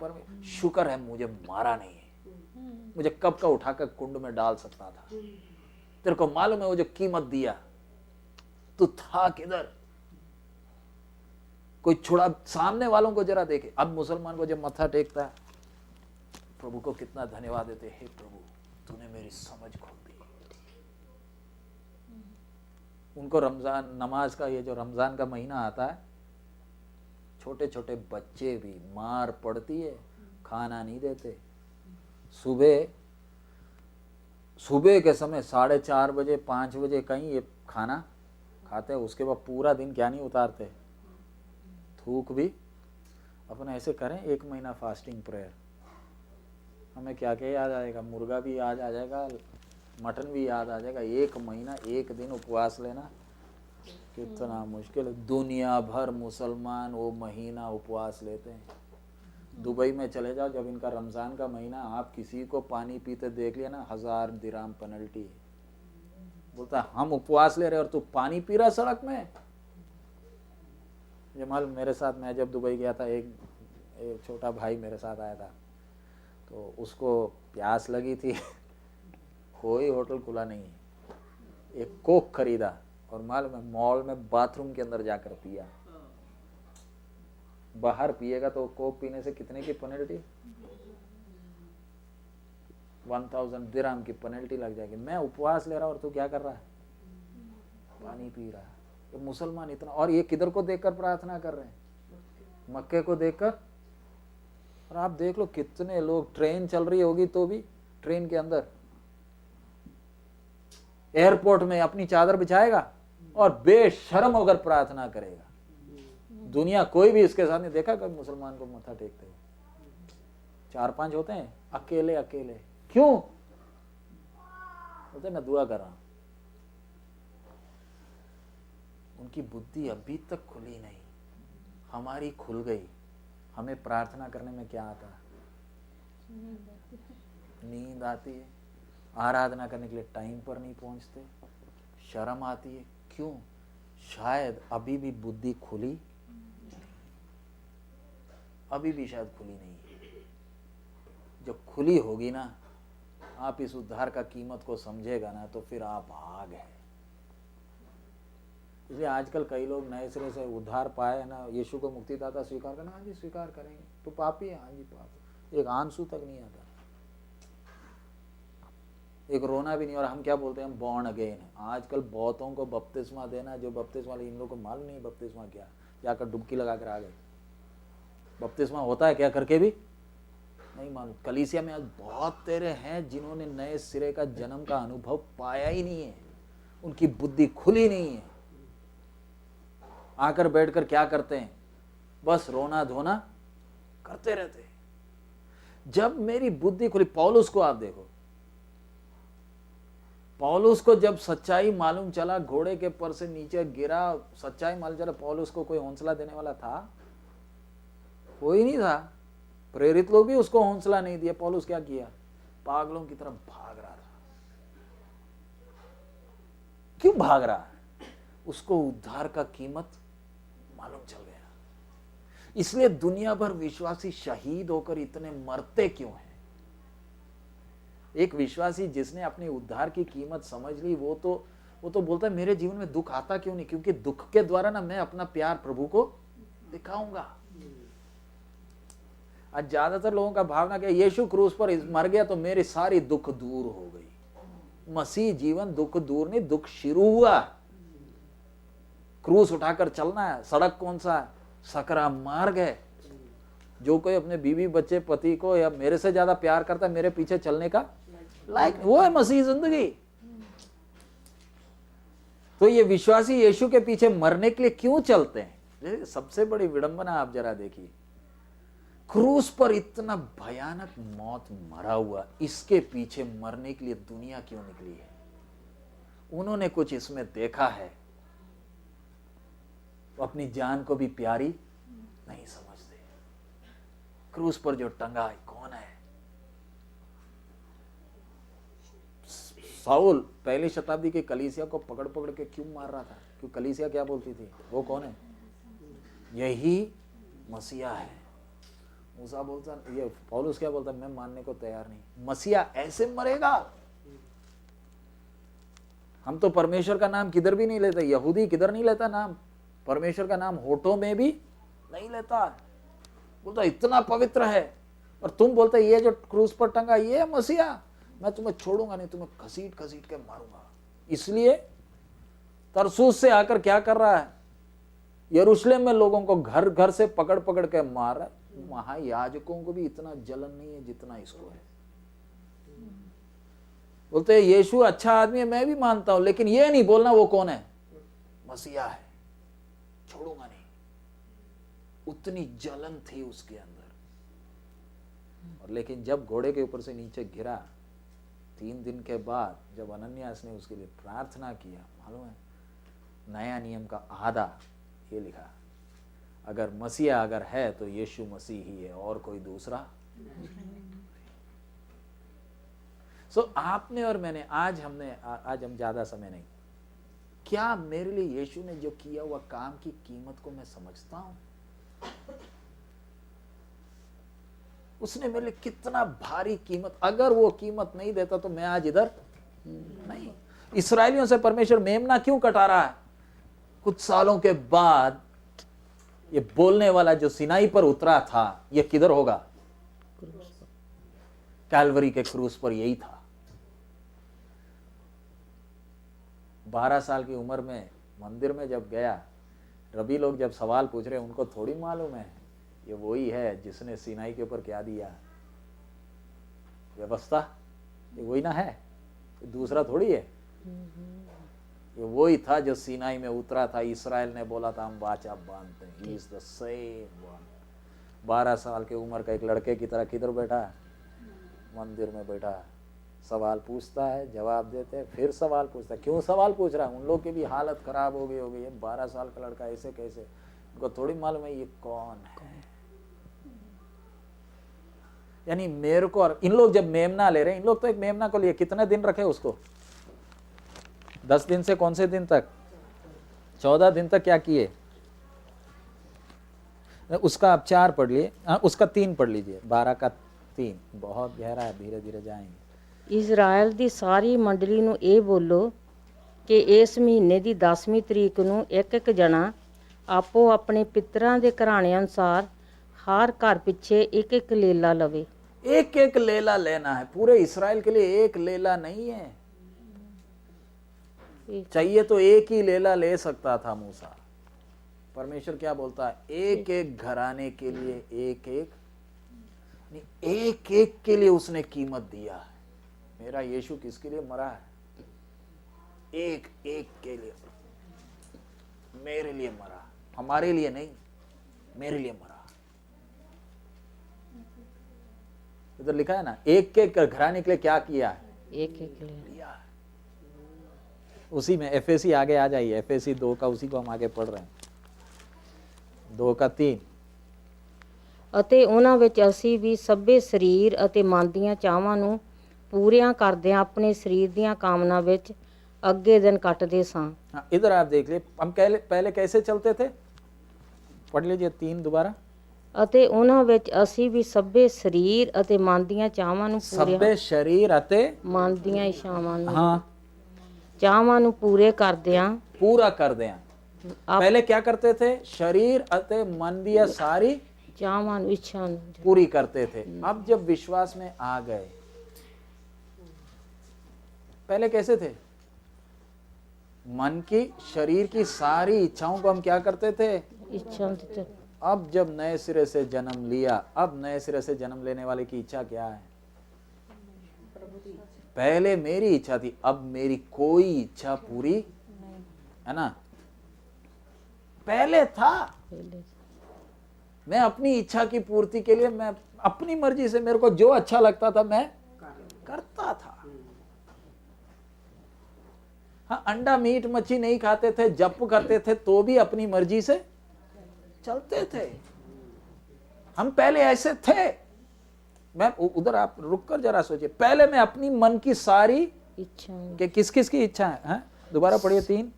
शुक्र है मुझे मारा नहीं है, मुझे कब का उठाकर कुंड में डाल सकता था। तेरे को मालूम है वो जो कीमत दिया, तू था किधर? कोई छुड़ा? सामने वालों को जरा देखे। अब मुसलमान को जब मत्था टेकता है, प्रभु को कितना धन्यवाद देते, हे प्रभु तूने मेरी समझ खोल दी। उनको रमजान नमाज का, ये जो रमजान का महीना आता है, छोटे छोटे बच्चे भी मार पड़ती है, खाना नहीं देते। सुबह के समय 4:30 बजे 5 बजे कहीं ये खाना खाते हैं, उसके बाद पूरा दिन क्या नहीं उतारते, थूक भी, अपन ऐसे करें 1 महीना फास्टिंग प्रेयर, हमें क्या क्या याद आएगा, मुर्गा भी याद आ जाएगा, मटन भी याद आ जाएगा। 1 महीना 1 दिन उपवास लेना कितना मुश्किल है। दुनिया भर मुसलमान वो महीना उपवास लेते हैं। दुबई में चले जाओ, जब इनका रमज़ान का महीना, आप किसी को पानी पीते देख लिया ना, 1000 दिरहम पेनल्टी है। बोलता हम उपवास ले रहे और तू पानी पी रहा सड़क में। जमाल मेरे साथ, मैं जब दुबई गया था, एक छोटा भाई मेरे साथ आया था, तो उसको प्यास लगी थी कोई होटल खुला नहीं है, एक कोक खरीदा और मालूम है मॉल में बाथरूम के अंदर जाकर पिया। बाहर पिएगा तो कोक पीने से कितने की पेनल्टी, 1000 दिरहम की पेनल्टी लग जाएगी। मैं उपवास ले रहा और तू क्या कर रहा है, पानी पी रहा है। ये मुसलमान इतना, और ये किधर को देखकर प्रार्थना कर रहे हैं, मक्के को देखकर। और आप देख लो कितने लोग, ट्रेन चल रही होगी तो भी ट्रेन के अंदर, एयरपोर्ट में अपनी चादर बिछाएगा और बेशर्म होकर प्रार्थना करेगा। दुनिया कोई भी इसके साथ नहीं देखा कभी मुसलमान को मत्था टेकते हुए। 4-5 होते हैं अकेले अकेले, क्यों बोलते मैं दुआ कर रहा हूं। उनकी बुद्धि अभी तक खुली नहीं, हमारी खुल गई। हमें प्रार्थना करने में क्या आता है, नींद आती है, आराधना करने के लिए टाइम पर नहीं पहुंचते, शर्म आती है। क्यों, शायद अभी भी बुद्धि खुली, अभी भी शायद खुली नहीं है। जब खुली होगी ना, आप इस उद्धार का कीमत को समझेगा ना, तो फिर आप भाग है। इसलिए आजकल कई लोग नए सिरे से उद्धार पाए ना, यीशु को मुक्तिदाता स्वीकार करना, हाँ जी स्वीकार करेंगे, तो पापी है, हाँ जी पापी, एक आंसू तक नहीं आता, एक रोना भी नहीं। और हम क्या बोलते हैं, हम बॉर्न अगेन। आजकल बहुतों को बपतिस्मा देना, जो बपतिस्मा वाले, इन लोगों को मालूम नहीं बपतिस्मा क्या, जाकर डुबकी लगा कर आ गए। बपतिस्मा होता है क्या करके भी नहीं मालूम। कलीसिया में आज बहुत तेरे हैं जिन्होंने नए सिरे का जन्म का अनुभव पाया ही नहीं है, उनकी बुद्धि खुली नहीं है। आकर बैठकर क्या करते हैं, बस रोना धोना करते रहते हैं। जब मेरी बुद्धि खुली, पौलुस को आप देखो, पौलुस को जब सच्चाई मालूम चला, घोड़े के पर से नीचे गिरा, सच्चाई मालूम चला, पौलुस को कोई हौसला देने वाला था, कोई नहीं था। प्रेरित लोग भी उसको हौसला नहीं दिया। पौलुस क्या किया, पागलों की तरफ भाग रहा था। क्यों भाग रहा है, उसको उद्धार का कीमत मालूम चल गया। इसलिए दुनिया भर विश्वासी शहीद होकर इतने मरते क्यों हैं। एक विश्वासी जिसने अपने उद्धार की कीमत समझ ली, वो तो बोलता है मेरे जीवन में दुख आता क्यों नहीं, क्योंकि दुख के द्वारा ना मैं अपना प्यार प्रभु को दिखाऊंगा। आज ज्यादातर लोगों का भावना क्या, यीशु क्रूस पर मर गया तो मेरी सारी दुख दूर हो गई। मसीह जीवन दुख दूर नहीं, दुख शुरू हुआ। क्रूस उठाकर चलना है। सड़क कौन सा है, सकरा मार्ग है। जो कोई अपने बीवी बच्चे पति को या मेरे से ज्यादा प्यार करता है, मेरे पीछे चलने का लायक, वो है मसीह जिंदगी। तो ये विश्वासी यीशु के पीछे मरने के लिए क्यों चलते हैं। सबसे बड़ी विडंबना आप जरा देखिए, क्रूस पर इतना भयानक मौत मरा हुआ, इसके पीछे मरने के लिए दुनिया क्यों निकली है। उन्होंने कुछ इसमें देखा है, तो अपनी जान को भी प्यारी नहीं समझते। क्रूस पर जो टंगा है कौन है, साउल पहली शताब्दी की कलीसिया को पकड़ पकड़ के क्यों मार रहा था, क्योंकि कलीसिया क्या बोलती थी, वो कौन है, यही मसीहा है। मूसा बोलता, ये पौलुस क्या बोलता, मैं मानने को तैयार नहीं। मसीहा ऐसे मरेगा। हम तो परमेश्वर का नाम किधर भी नहीं लेते, यहूदी किधर नहीं लेता नाम, परमेश्वर का नाम होठों में भी नहीं लेता। बोलता इतना पवित्र है, और तुम बोलते ये जो क्रूस पर टंगा ये मसीहा, मैं तुम्हें छोड़ूंगा नहीं, तुम्हें घसीट घसीट के मारूंगा। इसलिए तरसूस से आकर क्या कर रहा है, यरूशलेम में लोगों को घर घर से पकड़ पकड़ के मार रहा है। महायाजकों को भी इतना जलन नहीं है जितना इसको है। बोलते हैं यीशु अच्छा आदमी है, मैं भी मानता हूं, लेकिन ये नहीं बोलना वो कौन है, मसीहा है, छोड़ूंगा नहीं। उतनी जलन थी उसके अंदर। और लेकिन जब घोड़े के ऊपर से नीचे गिरा, 3 दिन के बाद जब अनन्यास ने उसके लिए प्रार्थना किया, मालूम है नया नियम का आधा ये लिखा, अगर मसीहा अगर है तो यीशु मसीह ही है और कोई दूसरा। आपने और मैंने आज हम ज्यादा समय नहीं, क्या मेरे लिए यीशु ने जो किया हुआ काम की कीमत को मैं समझता हूं? उसने मेरे लिए कितना भारी कीमत, अगर वो कीमत नहीं देता तो मैं आज इधर नहीं। इस्राएलियों से परमेश्वर मेमना क्यों कटा रहा है? कुछ सालों के बाद ये बोलने वाला जो सिनाई पर उतरा था, ये किधर होगा? कैलवरी के क्रूस पर यही था। 12 साल की उम्र में मंदिर में जब गया, रबी लोग जब सवाल पूछ रहे, उनको थोड़ी मालूम है ये वही है जिसने सिनाई के ऊपर क्या दिया, व्यवस्था, ये वही ना है, दूसरा थोड़ी है। ये वही था जो सिनाई में उतरा था। इस्राएल ने बोला था हम वाचा बांधते हैं, he is the same one. 12 साल की उम्र का एक लड़के की तरह किधर बैठा? मंदिर में बैठा, सवाल पूछता है, जवाब देते हैं, फिर सवाल पूछता है। क्यों सवाल पूछ रहा है? उन लोग की भी हालत खराब हो गई होगी, 12 साल का लड़का ऐसे कैसे, उनको थोड़ी मालूम है ये कौन है। यानी मेरे को, और इन लोग जब मेमना ले रहे हैं, इन लोग तो एक मेमना को लिए कितने दिन रखे उसको? 10 दिन से कौन से दिन तक? 14 दिन तक क्या किए? उसका आप 4 पढ़ लिए, उसका 3 पढ़ लीजिए, 12 का 3, बहुत गहरा है, धीरे धीरे जाएंगे। ਇਜ਼ਰਾਈਲ ਦੀ ਸਾਰੀ ਮੰਡਲੀ ਨੂੰ ਇਹ ਬੋਲੋ ਕਿ ਇਸ ਮਹੀਨੇ ਦੀ 10ਵੀਂ ਤਰੀਕ ਨੂੰ ਇੱਕ ਜਣਾ ਆਪੋ ਆਪਣੇ ਪਿਤਰਾਂ ਦੇ ਘਰਾਣੇ ਅਨੁਸਾਰ हर घर पीछे एक लेला लवे। एक लेला लेना है, पूरे इस्राएल के लिए एक लेला नहीं है। चाहिए तो एक ही लेला ले सकता था मूसा। परमेश्वर क्या बोलता है? एक एक घराने के लिए एक एक के लिए उसने कीमत दिया है। मेरा यीशु किसके लिए मरा है? एक एक के लिए, मेरे लिए मरा, हमारे लिए नहीं, मेरे लिए मरा। इधर लिखा है ना, एक एक घराने के लिए क्या किया है? एक लिया है। उसी में एफएसी आगे आ जाइए, एफएसी 2 का, उसी को हम आगे पढ़ रहे हैं, 2 का 3। ਅਤੇ ਉਹਨਾਂ ਵਿੱਚ ਅਸੀਂ ਵੀ ਸਭੇ ਸਰੀਰ ਅਤੇ ਮਨ ਦੀਆਂ ਚਾਹਾਂ ਨੂੰ ਪੂਰੀਆਂ ਕਰਦਿਆਂ ਆਪਣੇ ਸਰੀਰ ਦੀਆਂ ਕਾਮਨਾ ਵਿੱਚ ਅੱਗੇ ਦਿਨ ਕੱਟਦੇ ਸਾਂ। इधर आप देख लिए, हम पहले कैसे चलते थे? पढ़ लीजिए 3 दोबारा। ਅਤੇ ਉਹਨਾਂ ਵਿੱਚ ਅਸੀਂ ਵੀ ਸਭੇ ਸਰੀਰ ਅਤੇ ਮਨ ਦੀਆਂ ਚਾਹਾਂ ਨੂੰ ਸਭੇ ਸਰੀਰ ਅਤੇ ਮਨ ਦੀਆਂ ਇਛਾਵਾਂ ਨੂੰ, हाँ, ਚਾਹਾਂ ਨੂੰ ਪੂਰੇ ਕਰਦਿਆਂ, पूरा कर दें। पहले क्या करते थे? शरीर अते मन दिया सारी ਚਾਹਾਂ ਨੂੰ, ਇੱਛਾ ਨੂੰ पूरी करते थे। अब जब विश्वास में आ गए, पहले कैसे थे? मन की, शरीर की सारी इच्छाओं को हम क्या करते थे? ਇੱਛਾ ਨੂੰ। अब जब नए सिरे से जन्म लिया, अब नए सिरे से जन्म लेने वाले की इच्छा क्या है? पहले मेरी इच्छा थी, अब मेरी कोई इच्छा पूरी, है ना? पहले था मैं अपनी इच्छा की पूर्ति के लिए, मैं अपनी मर्जी से, मेरे को जो अच्छा लगता था मैं करता था। हाँ, अंडा मीट मच्छी नहीं खाते थे, जप करते थे, तो भी अपनी मर्जी से चलते थे। हम पहले ऐसे थे। मैं उधर आप रुक कर जरा सोचिए, पहले मैं अपनी मन की सारी ਇੱਛਾ कि किस किस की इच्छा है? दोबारा पढ़िए 3।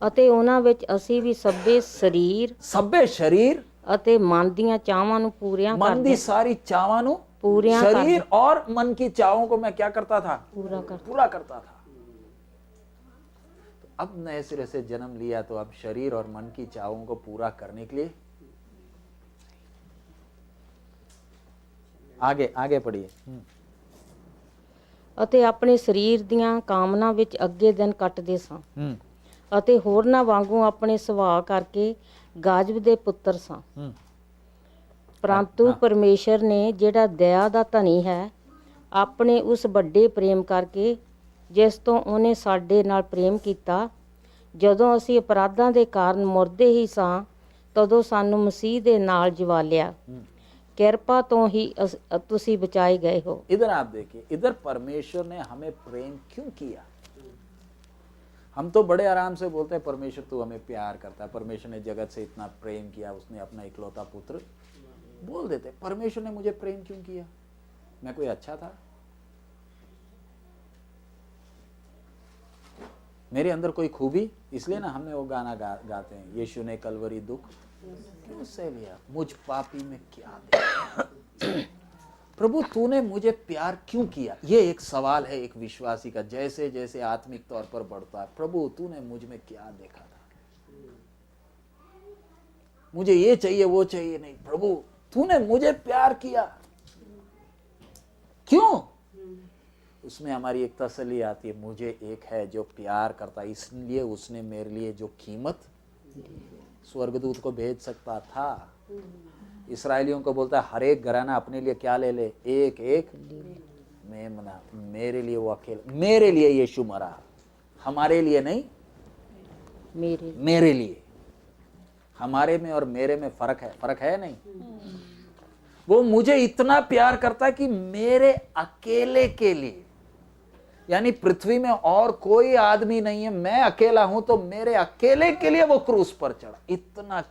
ਅਤੇ ਉਹਨਾਂ ਵਿੱਚ ਅਸੀਂ ਵੀ ਸਭੇ ਸਰੀਰ सभे शरीर ਅਤੇ ਮਨ ਦੀਆਂ ਚਾਹਾਂ ਨੂੰ ਪੂਰੀਆਂ मन ਕਰਦੇ, दी सारी चावां नु, पूरियां कर शरीर और मन की चाहों को मैं क्या करता था? ਪੂਰਾ ਕਰ। पूरा करता था। तो अब नए सिरे से जन्म लिया, तो अब शरीर और मन की चाहों को पूरा करने के लिए आगे आगे पढ़िए। ਅਤੇ ਆਪਣੇ ਸਰੀਰ ਦੀਆਂ ਕਾਮਨਾ ਵਿੱਚ ਅੱਗੇ ਦਿਨ ਕੱਟਦੇ ਸਾਂ ਅਤੇ ਹੋਰਨਾਂ ਵਾਂਗੂ ਆਪਣੇ ਸੁਭਾਅ ਕਰਕੇ ਗਾਜਬ ਦੇ ਪੁੱਤਰ ਸਾਂ। ਪਰੰਤੂ ਪਰਮੇਸ਼ਰ ਨੇ ਜਿਹੜਾ ਦਇਆ ਦਾ ਧਨੀ ਹੈ, ਆਪਣੇ ਉਸ ਵੱਡੇ ਪ੍ਰੇਮ ਕਰਕੇ ਜਿਸ ਤੋਂ ਉਹਨੇ ਸਾਡੇ ਨਾਲ ਪ੍ਰੇਮ ਕੀਤਾ, ਜਦੋਂ ਅਸੀਂ ਅਪਰਾਧਾਂ ਦੇ ਕਾਰਨ ਮੁਰਦੇ ਹੀ ਸਾਂ ਤਦੋਂ ਸਾਨੂੰ ਮਸੀਹ ਦੇ ਨਾਲ ਜਵਾਲਿਆ ਕਿਰਪਾ ਤੋਂ ਹੀ ਤੁਸੀਂ ਬਚਾਏ ਗਏ ਹੋ। इधर आप देखिए, इधर परमेश्वर ने हमें प्रेम क्यों किया। हम तो बड़े आराम से बोलते हैं परमेश्वर तू हमें प्यार करता है, परमेश्वर ने जगत से इतना प्रेम किया, उसने अपना इकलौता पुत्र बोल देते। परमेश्वर ने मुझे प्रेम क्यों किया? मैं कोई अच्छा था? मेरे अंदर कोई खूबी? इसलिए ना हमने वो गाना गाते हैं, यीशु ने कलवरी दुख क्यों सह लिया, मुझ पापी में क्या देखा। प्रभु तूने मुझे प्यार क्यों किया? ये एक सवाल है एक विश्वासी का, जैसे जैसे आत्मिक तौर पर बढ़ता है। प्रभु तूने मुझ में क्या देखा था? मुझे ये चाहिए वो चाहिए नहीं, प्रभु तूने मुझे प्यार किया क्यों? उसमें हमारी एक तसल्ली आती है, मुझे एक है जो प्यार करता है, इसलिए उसने मेरे लिए जो कीमत स्वर्गदूत को भेज सकता था। इस्राएलियों को बोलता है हर एक घराना अपने लिए क्या ले ले, एक एक मेमना। मेरे लिए वो अकेले, मेरे लिए यीशु मरा, हमारे लिए नहीं, मेरे लिए। हमारे में और मेरे में फर्क है नहीं। वो मुझे इतना प्यार करता है कि मेरे अकेले के लिए, यानी पृथ्वी में और कोई आदमी नहीं है, मैं अकेला हूं, तो मेरे अकेले के लिए वो क्रूस पर चढ़ा। इतना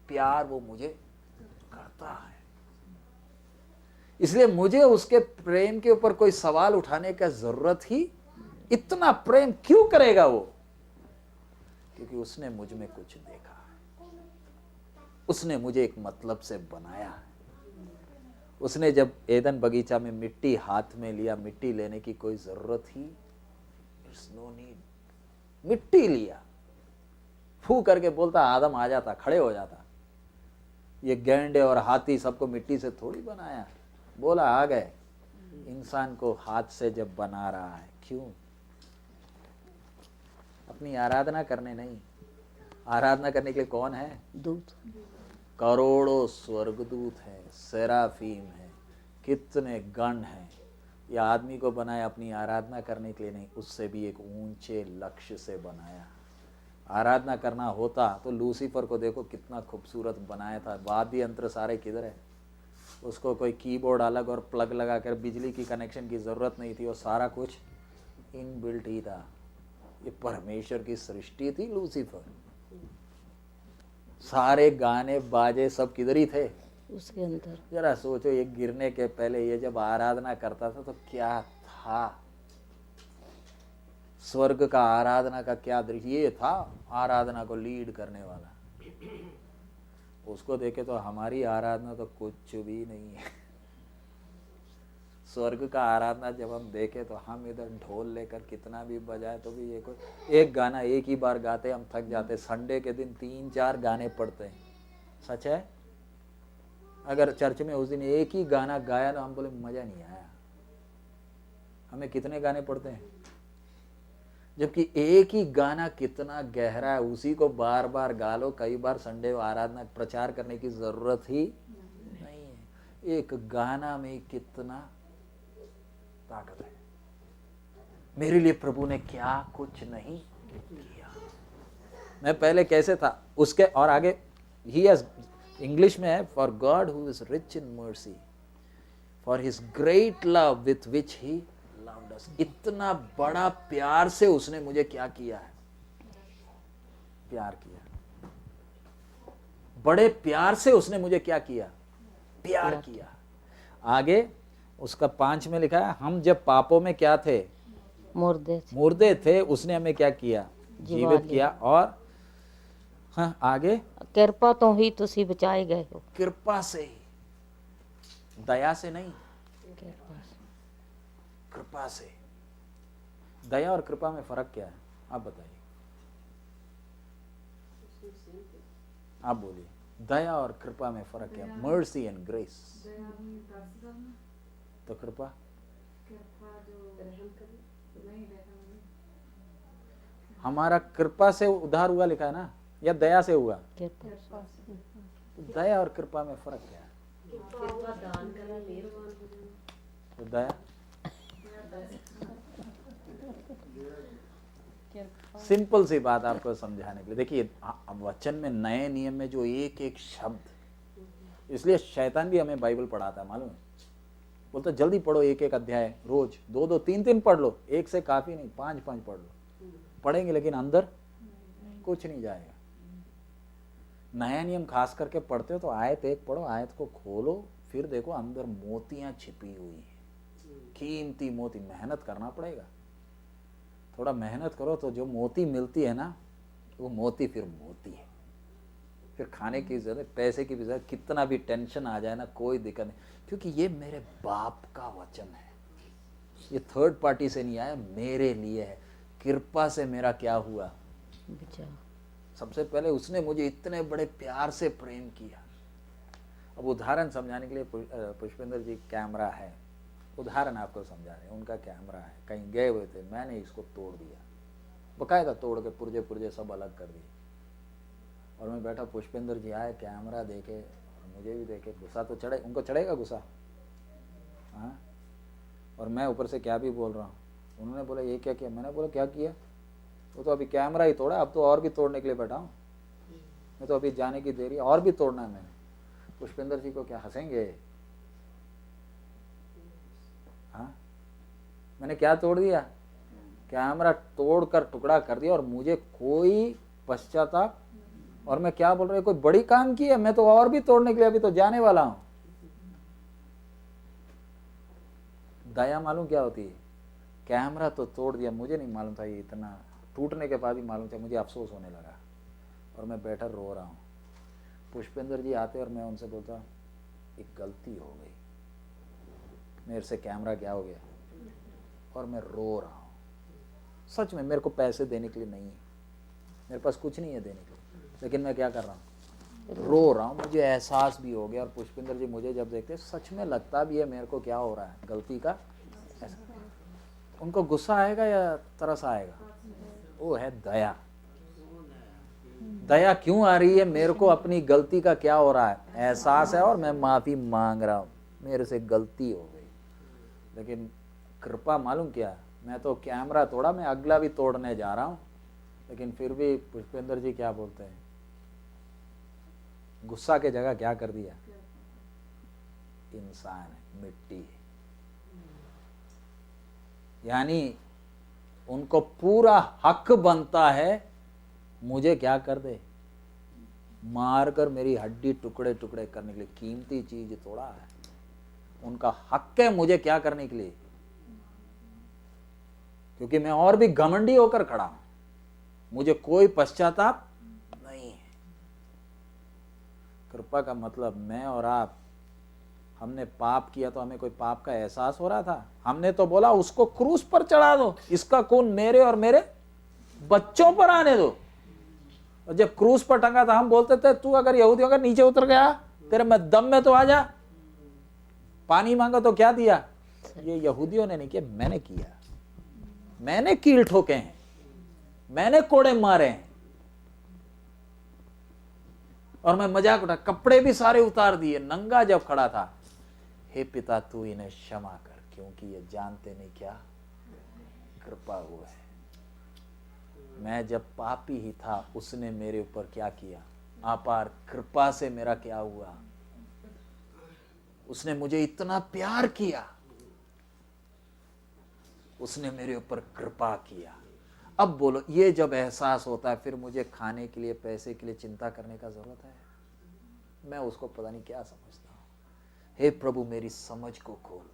प्यार वो मुझे करता है। इसलिए मुझे उसके प्रेम के ऊपर कोई सवाल उठाने का जरूरत ही, इतना प्रेम क्यों करेगा वो? क्योंकि उसने मुझ में कुछ देखा है, उसने मुझे एक मतलब से बनाया है। उसने जब एदन बगीचा में मिट्टी हाथ में लिया, मिट्टी लेने की कोई जरूरत ही, इट्स नो नीड। मिट्टी लिया, फू करके बोलता आदम आ जाता, खड़े हो जाता। ये गैंडे और हाथी सबको मिट्टी से थोड़ी बनाया, बोला आ गए। इंसान को हाथ से जब बना रहा है, क्यों? अपनी आराधना करने नहीं, आराधना करने के लिए कौन है? दूत। करोड़ों स्वर्गदूत हैं, सेराफीम है, कितने गण हैं। यह आदमी को बनाया अपनी आराधना करने के लिए नहीं, उससे भी एक ऊंचे लक्ष्य से बनाया। आराधना करना होता तो लूसीफर को देखो कितना खूबसूरत बनाया था। वाद्य यंत्र सारे किधर है? उसको कोई कीबोर्ड अलग और प्लग लगाकर बिजली की कनेक्शन की जरूरत नहीं थी, वो सारा कुछ इनबिल्ट ही था। ये परमेश्वर की सृष्टि थी लूसीफर। सारे गाने बाजे सब किधर ही थे? उसके अंदर। जरा सोचो, ये गिरने के पहले ये जब आराधना करता था तो क्या था? स्वर्ग का आराधना का क्या दृश्य, ये था आराधना को लीड करने वाला। उसको देखे तो हमारी आराधना तो कुछ भी नहीं है। स्वर्ग का आराधना जब हम देखे तो हम इधर ढोल लेकर कितना भी बजाए तो भी ये कोई एक गाना एक ही बार गाते हम थक जाते। संडे के दिन 3-4 गाने पढ़ते हैं। सच है, अगर चर्च में उस दिन एक ही गाना गाया तो हम बोले मजा नहीं आया। हमें कितने गाने पढ़ते हैं, जबकि एक ही गाना कितना गहरा है, उसी को बार बार गा लो। कई बार संडे आराधना प्रचार करने की जरूरत ही नहीं है। एक गाना में कितना ताकत है। मेरे लिए प्रभु ने क्या कुछ नहीं किया। मैं पहले कैसे था उसके, और आगे ही हैज, इंग्लिश में है, for God who is rich in mercy, for his great love with which he loved us. इतना बड़ा प्यार से उसने मुझे क्या किया है? प्यार किया। बड़े प्यार से उसने मुझे क्या किया? प्यार किया। आगे उसका 5 में लिखा है, हम जब पापों में क्या थे? मुर्दे थे, उसने हमें क्या किया? जीवित किया। और हाँ आगे, कृपा तो ही तुसी बचाए गए हो। कृपा से ही, दया से नहीं, कृपा से। दया और कृपा में फर्क क्या है आप बताइए? आप बोलिए, दया और कृपा में फर्क क्या है? Mercy and grace. तो कृपा हमारा कृपा से उद्धार हुआ लिखा है ना, या दया से हुआ? तो दया और कृपा में फर्क क्या है? तो दया सिंपल सी बात आपको समझाने के लिए। देखिए अब वचन में, नए नियम में जो एक एक शब्द, इसलिए शैतान भी हमें बाइबल पढ़ाता है, मालूम है। बोलता जल्दी पढ़ो, एक एक अध्याय रोज, 2-2 3-3 पढ़ लो, एक से काफी नहीं, 5-5 पढ़ लो। पढ़ेंगे लेकिन अंदर कुछ नहीं जाएगा। नया नियम खास करके पढ़ते हो तो आयत एक पढ़ो, आयत को खोलो, फिर देखो अंदर मोतियां छिपी हुई हैं, कीमती मोती। मेहनत करना पड़ेगा, थोड़ा मेहनत करो तो जो मोती मिलती है ना, वो मोती फिर मोती है। फिर खाने की जरूरत, पैसे की भी जरूरत, कितना भी टेंशन आ जाए ना, कोई दिक्कत नहीं, क्योंकि ये मेरे बाप का वचन है। ये थर्ड पार्टी से नहीं आया, मेरे लिए है। कृपा से मेरा क्या हुआ, सबसे पहले उसने मुझे इतने बड़े प्यार से प्रेम किया। अब उदाहरण समझाने के लिए पुष्पेंद्र जी कैमरा है, उदाहरण आपको समझा रहे हैं। उनका कैमरा है, कहीं गए हुए थे, मैंने इसको तोड़ दिया, बकायदा तोड़ के पुर्जे पुर्जे सब अलग कर दिए। और मैं बैठा, पुष्पेंद्र जी आए, कैमरा देखे और मुझे भी देखे, गुस्सा तो चढ़े, उनको चढ़ेगा गुस्सा, हाँ। और मैं ऊपर से क्या भी बोल रहा हूँ। उन्होंने बोला ये क्या किया, मैंने बोला क्या किया, वो तो अभी कैमरा ही तोड़ा, अब तो और भी तोड़ने के लिए बैठा हूँ मैं, तो अभी जाने की देरी, और भी तोड़ना है मैंने। पुष्पेंद्र जी को क्या हंसेंगे, हाँ। मैंने क्या तोड़ दिया, कैमरा तोड़कर टुकड़ा कर दिया, और मुझे कोई पश्चाताप। और मैं क्या बोल रहा हूँ, कोई बड़ी काम की है, मैं तो और भी तोड़ने के लिए अभी तो जाने वाला हूं। दया मालूम क्या होती है, कैमरा तो तोड़ दिया, मुझे नहीं मालूम था ये इतना टूटने के बाद ही मालूम था, मुझे अफसोस होने लगा और मैं बैठा रो रहा हूँ। पुष्पेंद्र जी आते और मैं उनसे बोलता एक गलती हो गई, मेरे से कैमरा क्या हो गया, और मैं रो रहा हूँ। सच में मेरे को पैसे देने के लिए नहीं है, मेरे पास कुछ नहीं है देने के लिए, लेकिन मैं क्या कर रहा हूँ, रो रहा हूँ। मुझे एहसास भी हो गया, और पुष्पेंद्र जी मुझे जब देखते सच में लगता भी है मेरे को क्या हो रहा है, गलती का। उनको गुस्सा आएगा या तरस आएगा, वो है दया। दया क्यों आ रही है, मेरे को अपनी गलती का क्या हो रहा है, एहसास है, और मैं माफी मांग रहा हूँ, मेरे से गलती हो गई। लेकिन कृपा मालूम क्या, मैं तो कैमरा तोड़ा, मैं अगला भी तोड़ने जा रहा हूँ, लेकिन फिर भी पुष्पेंद्र जी क्या बोलते हैं, गुस्सा के जगह क्या कर दिया, इंसान है, मिट्टी है। यानी उनको पूरा हक बनता है मुझे क्या कर दे, मारकर मेरी हड्डी टुकड़े टुकड़े करने के लिए। कीमती चीज तोड़ा है, उनका हक है मुझे क्या करने के लिए, क्योंकि मैं और भी घमंडी होकर खड़ा हूं, मुझे कोई पश्चाताप नहीं है। कृपा का मतलब मैं और आप, हमने पाप किया तो हमें कोई पाप का एहसास हो रहा था, हमने तो बोला उसको क्रूस पर चढ़ा दो, इसका खून मेरे और मेरे बच्चों पर आने दो। और जब क्रूस पर टंगा था हम बोलते थे तू अगर यहूदी होगा नीचे उतर गया, तेरे में दम में तो आ जा। पानी मांगा तो क्या दिया, ये यहूदियों ने नहीं किया, मैंने किया। मैंने कील ठोके हैं, मैंने कोड़े मारे हैं, और मैं मजाक उठा, कपड़े भी सारे उतार दिए, नंगा जब खड़ा था। हे पिता तू इन्हें क्षमा कर, क्योंकि ये जानते नहीं क्या कृपा हुआ है। मैं जब पापी ही था उसने मेरे ऊपर क्या किया, अपार कृपा से मेरा क्या हुआ, उसने मुझे इतना प्यार किया, उसने मेरे ऊपर कृपा किया। अब बोलो, ये जब एहसास होता है फिर मुझे खाने के लिए, पैसे के लिए चिंता करने का जरूरत है? मैं उसको पता नहीं क्या समझता हूं। हे प्रभु मेरी समझ को खोल,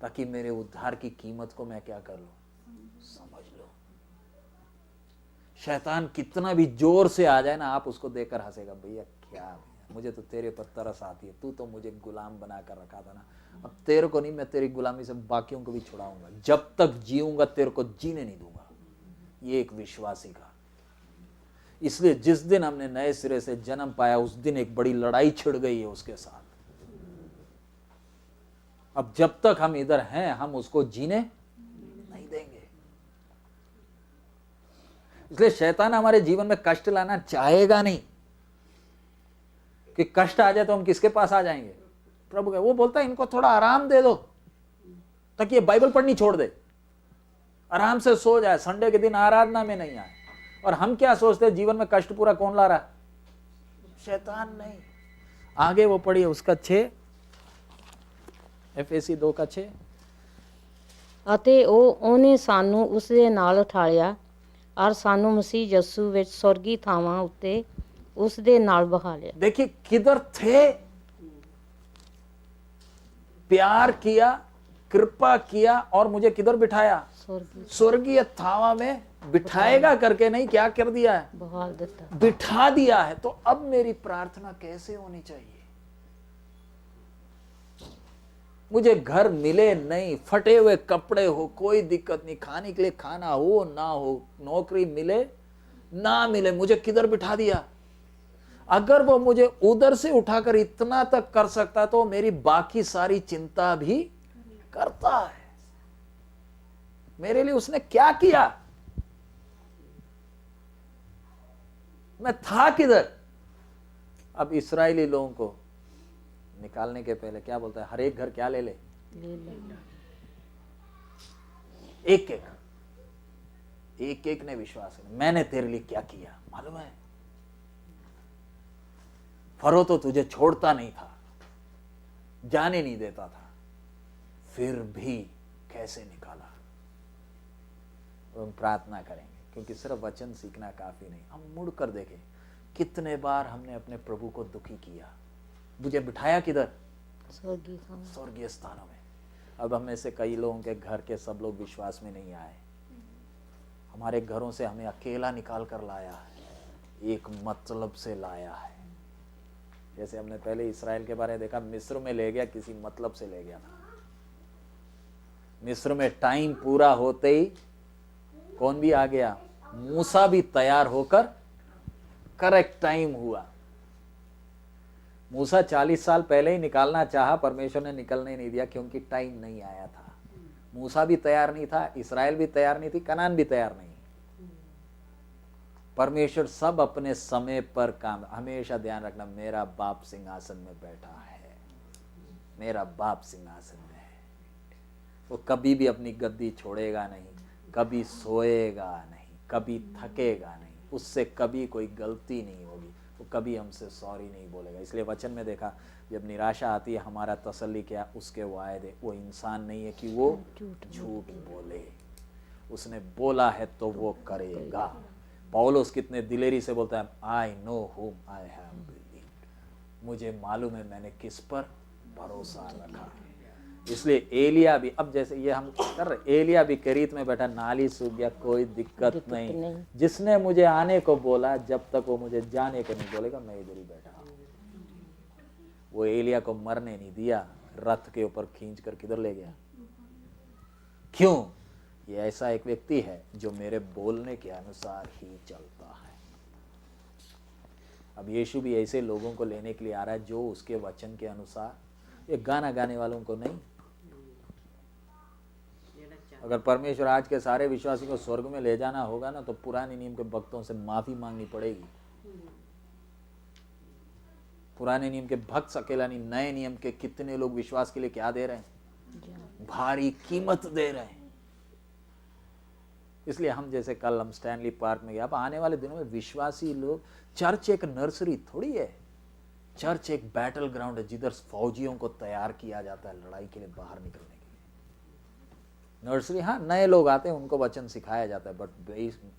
ताकि मेरे उद्धार की कीमत को मैं क्या कर लूं, समझ लो। शैतान कितना भी जोर से आ जाए ना, आप उसको देखकर हंसेगा, भैया क्या भैया, मुझे तो तेरे पर तरस आती है, तू तो मुझे गुलाम बना कर रखा था ना, अब तेरे को नहीं, मैं तेरी गुलामी से बाकियों को भी छुड़ाऊंगा, जब तक जीऊंगा तेरे को जीने नहीं दूंगा। ये एक विश्वासी का। इसलिए जिस दिन हमने नए सिरे से जन्म पाया उस दिन एक बड़ी लड़ाई छिड़ गई है उसके साथ। अब जब तक हम इधर हैं हम उसको जीने नहीं देंगे। इसलिए शैतान हमारे जीवन में कष्ट लाना चाहेगा नहीं, कि कष्ट आ जाए तो हम किसके पास आ जाएंगे, प्रभु के। वो बोलता है इनको थोड़ा आराम दे दो ताकि ये बाइबल पढ़नी छोड़ दे। आराम से सो जाए, संडे के दिन आराधना में नहीं आए। और हम क्या सोचते हैं, जीवन में कष्ट पूरा कौन ला रहा है? शैतान नहीं। आगे वो पढ़िए उसका 6, एफएसी 2 का 6। ਅਤੇ ਉਹਨੇ ਸਾਨੂੰ ਉਸ ਦੇ ਨਾਲ ਉਠਾਲਿਆ ਔਰ ਸਾਨੂੰ ਮਸੀਹ ਯਸੂ ਵਿੱਚ ਸਵਰਗੀ ਥਾਵਾਂ ਉੱਤੇ ਉਸ ਦੇ ਨਾਲ ਬਹਾ ਲਿਆ। देखिए किधर थे, प्यार किया, कृपा किया और मुझे किधर बिठाया? ਸਵਰਗੀ स्वर्गीय थावा में बिठाएगा करके नहीं, क्या कर दिया है? ਬਹਾਲ ਦਿੱਤਾ। बिठा दिया है। तो अब मेरी प्रार्थना कैसे होनी चाहिए? मुझे घर मिले नहीं, फटे हुए कपड़े हो, कोई दिक्कत नहीं, खाने के लिए खाना हो ना हो, नौकरी मिले ना मिले, मुझे किधर बिठा दिया? अगर वो मुझे उधर से उठाकर इतना तक कर सकता तो मेरी बाकी सारी चिंता भी करता है। मेरे लिए उसने क्या किया? मैं था किधर? अब इस्राएली लोगों को निकालने के पहले क्या बोलता है? हर एक घर क्या ले ले? एक एक ने विश्वास किया, मैंने तेरे लिए क्या किया मालूम है? फरो तो तुझे छोड़ता नहीं था, जाने नहीं देता था, फिर भी कैसे निकाला। हम प्रार्थना करेंगे, क्योंकि सिर्फ वचन सीखना काफी नहीं, हम मुड़कर देखें कितने बार हमने अपने प्रभु को दुखी किया। मुझे बिठाया किधर? स्वर्गीय स्थानों में। अब हम में से कई लोगों के घर के सब लोग विश्वास में नहीं आए। हमारे घरों से हमें अकेला निकाल कर लाया है, एक मतलब से लाया है। जैसे हमने पहले इस्राएल के बारे में देखा, मिस्र में ले गया, किसी मतलब से ले गया था। मिस्र में टाइम पूरा होते ही कौन भी आ गया? मूसा भी तैयार होकर करेक्ट टाइम हुआ। मूसा 40 साल पहले ही निकालना चाहा, परमेश्वर ने निकलने नहीं दिया क्योंकि टाइम नहीं आया था। मूसा भी तैयार नहीं था, इस्राएल भी तैयार नहीं थी, कनान भी तैयार नहीं। परमेश्वर सब अपने समय पर काम। हमेशा ध्यान रखना, मेरा बाप सिंहासन में बैठा है, मेरा बाप सिंहासन में है। वो कभी भी अपनी गद्दी छोड़ेगा नहीं, कभी सोएगा नहीं, कभी थकेगा नहीं, उससे कभी कोई गलती नहीं होगी, वो कभी हमसे सॉरी नहीं बोलेगा। इसलिए वचन में देखा, जब निराशा आती है हमारा तसल्ली क्या? उसके वायदे। वो इंसान नहीं है कि वो झूठ बोले, उसने बोला है तो वो करेगा। पौलुस कितने दिलेरी से बोलता है, I know whom I have believed, मुझे मालूम है मैंने किस पर भरोसा रखा। इसलिए एलिया भी, अब जैसे ये हम कर रहे, एलिया भी करीत में बैठा, नाली सूख गया, कोई दिक्कत नहीं। जिसने मुझे आने को बोला, जब तक वो मुझे जाने को नहीं बोलेगा, मैं इधर ही बैठा हूं। वो एलिया को मरने नहीं दिया, रथ के ऊपर खींच कर किधर ले गया? क्यों? ये ऐसा एक व्यक्ति है जो मेरे बोलने के अनुसार ही चलता है। अब यीशु भी ऐसे लोगों को लेने के लिए आ रहा है जो उसके वचन के अनुसार, ये गाना गाने वालों को नहीं। अगर परमेश्वर आज के सारे विश्वासी को स्वर्ग में ले जाना होगा ना, तो पुराने नियम के भक्तों से माफी मांगनी पड़ेगी। पुराने नियम के भक्त अकेला नहीं, नए नियम के कितने लोग विश्वास के लिए क्या दे रहे हैं? भारी कीमत दे रहे हैं। इसलिए हम जैसे कल हम स्टैनली पार्क में गए, अब आने वाले दिनों में विश्वासी लोग, चर्च एक नर्सरी थोड़ी है, चर्च एक बैटल ग्राउंड है जिधर फौजियों को तैयार किया जाता है लड़ाई के लिए बाहर निकलने के लिए। नर्सरी, हाँ नए लोग आते हैं उनको वचन सिखाया जाता है, बट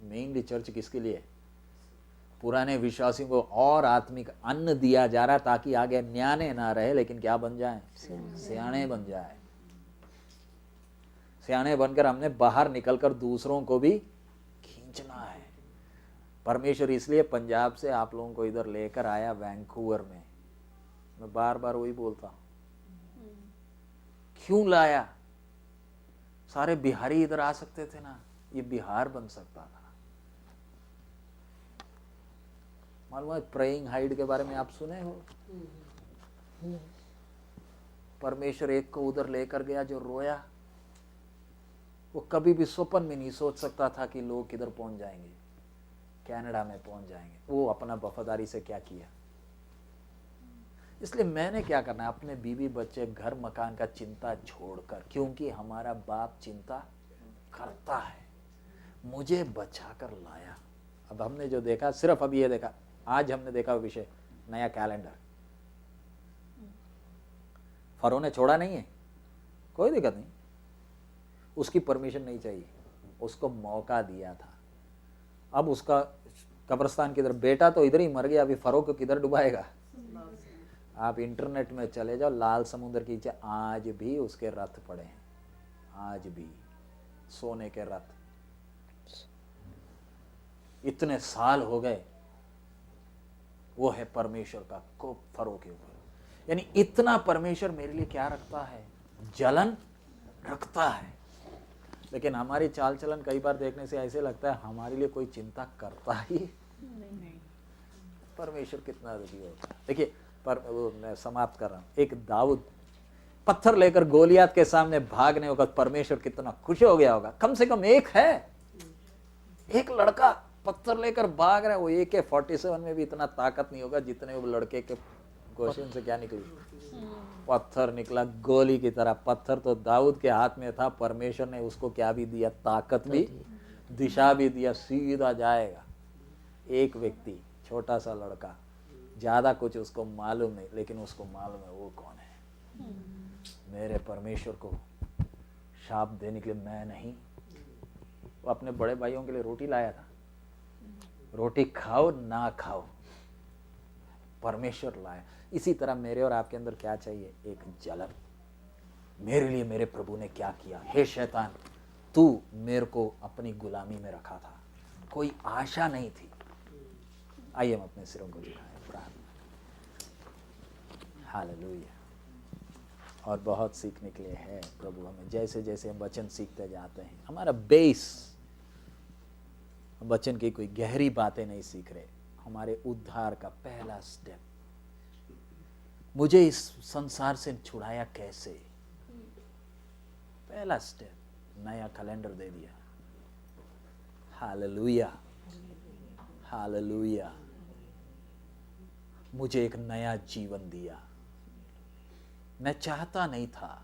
मेनली चर्च किसके लिए? पुराने विश्वासियों को और आत्मिक अन्न दिया जा रहा है ताकि आगे न्याने ना रहे, लेकिन क्या बन जाए? सियाने बन जाए। सियाने बनकर हमने बाहर निकलकर दूसरों को भी खींचना है। परमेश्वर इसलिए पंजाब से आप लोगों को इधर लेकर आया, वैंकूवर में। मैं बार बार वही बोलता हूं, क्यों लाया? सारे बिहारी इधर आ सकते थे ना, ये बिहार बन सकता था। मालूम है प्रेइंग हाइड के बारे में आप सुने हो? परमेश्वर एक को उधर लेकर गया जो रोया। वो कभी भी स्वप्न में नहीं सोच सकता था कि लोग किधर पहुंच जाएंगे, कनाडा में पहुंच जाएंगे। वो अपना वफादारी से क्या किया। इसलिए मैंने क्या करना है, अपने बीवी बच्चे घर मकान का चिंता छोड़कर, क्योंकि हमारा बाप चिंता करता है। मुझे बचा कर लाया। अब हमने जो देखा, सिर्फ अभी ये देखा, आज हमने देखा विषय नया कैलेंडर। फरो ने छोड़ा नहीं है, कोई दिक्कत नहीं, उसकी परमिशन नहीं चाहिए, उसको मौका दिया था। अब उसका कब्रिस्तान किधर, बेटा तो इधर ही मर गया, अभी फरो को किधर डुबाएगा। आप इंटरनेट में चले जाओ, लाल समुद्र के नीचे आज भी उसके रथ पड़े हैं, आज भी सोने के रथ। इतने साल हो गए, वो है परमेश्वर का कोप फरो के ऊपर। यानी इतना परमेश्वर मेरे लिए क्या रखता है, जलन रखता है। लेकिन हमारी चाल चलन कई बार देखने से ऐसे लगता है हमारे लिए कोई चिंता करता ही नहीं। परमेश्वर कितना दुखी होता है। देखिए, पर मैं समाप्त कर रहा हूं। एक दाऊद पत्थर लेकर गोलियात के सामने भागने होगा, परमेश्वर कितना खुश हो गया होगा। कम से कम एक है, एक लड़का पत्थर लेकर भाग रहा है। वो AK-47 में भी इतना ताकत नहीं होगा जितने वो लड़के के क्वेश्चन से क्या निकली, पत्थर निकला गोली की तरह। पत्थर तो दाऊद के हाथ में था, परमेश्वर ने उसको क्या भी दिया, ताकत भी, दिशा भी दिया, सीधा जाएगा। एक व्यक्ति, छोटा सा लड़का, ज्यादा कुछ उसको मालूम नहीं, लेकिन उसको मालूम है वो कौन है। मेरे परमेश्वर को शाप देने के लिए मैं नहीं। वो अपने बड़े भाइयों के लिए रोटी लाया था, रोटी खाओ ना खाओ, परमेश्वर लाया। इसी तरह मेरे और आपके अंदर क्या चाहिए, एक जलन। मेरे लिए मेरे प्रभु ने क्या किया। हे शैतान, तू मेरे को अपनी गुलामी में रखा था, कोई आशा नहीं थी। आइए हम अपने सिरों को झुकाएं, प्रार्थना। हालेलुया। और बहुत सीखने के लिए है प्रभु हमें। जैसे जैसे हम वचन सीखते जाते हैं, हमारा बेस, हम वचन की कोई गहरी बातें नहीं सीख रहे। हमारे उद्धार का पहला स्टेप, मुझे इस संसार से छुड़ाया कैसे, पहला स्टेप, नया कैलेंडर दे दिया। Hallelujah, hallelujah. मुझे एक नया जीवन दिया। मैं चाहता नहीं था,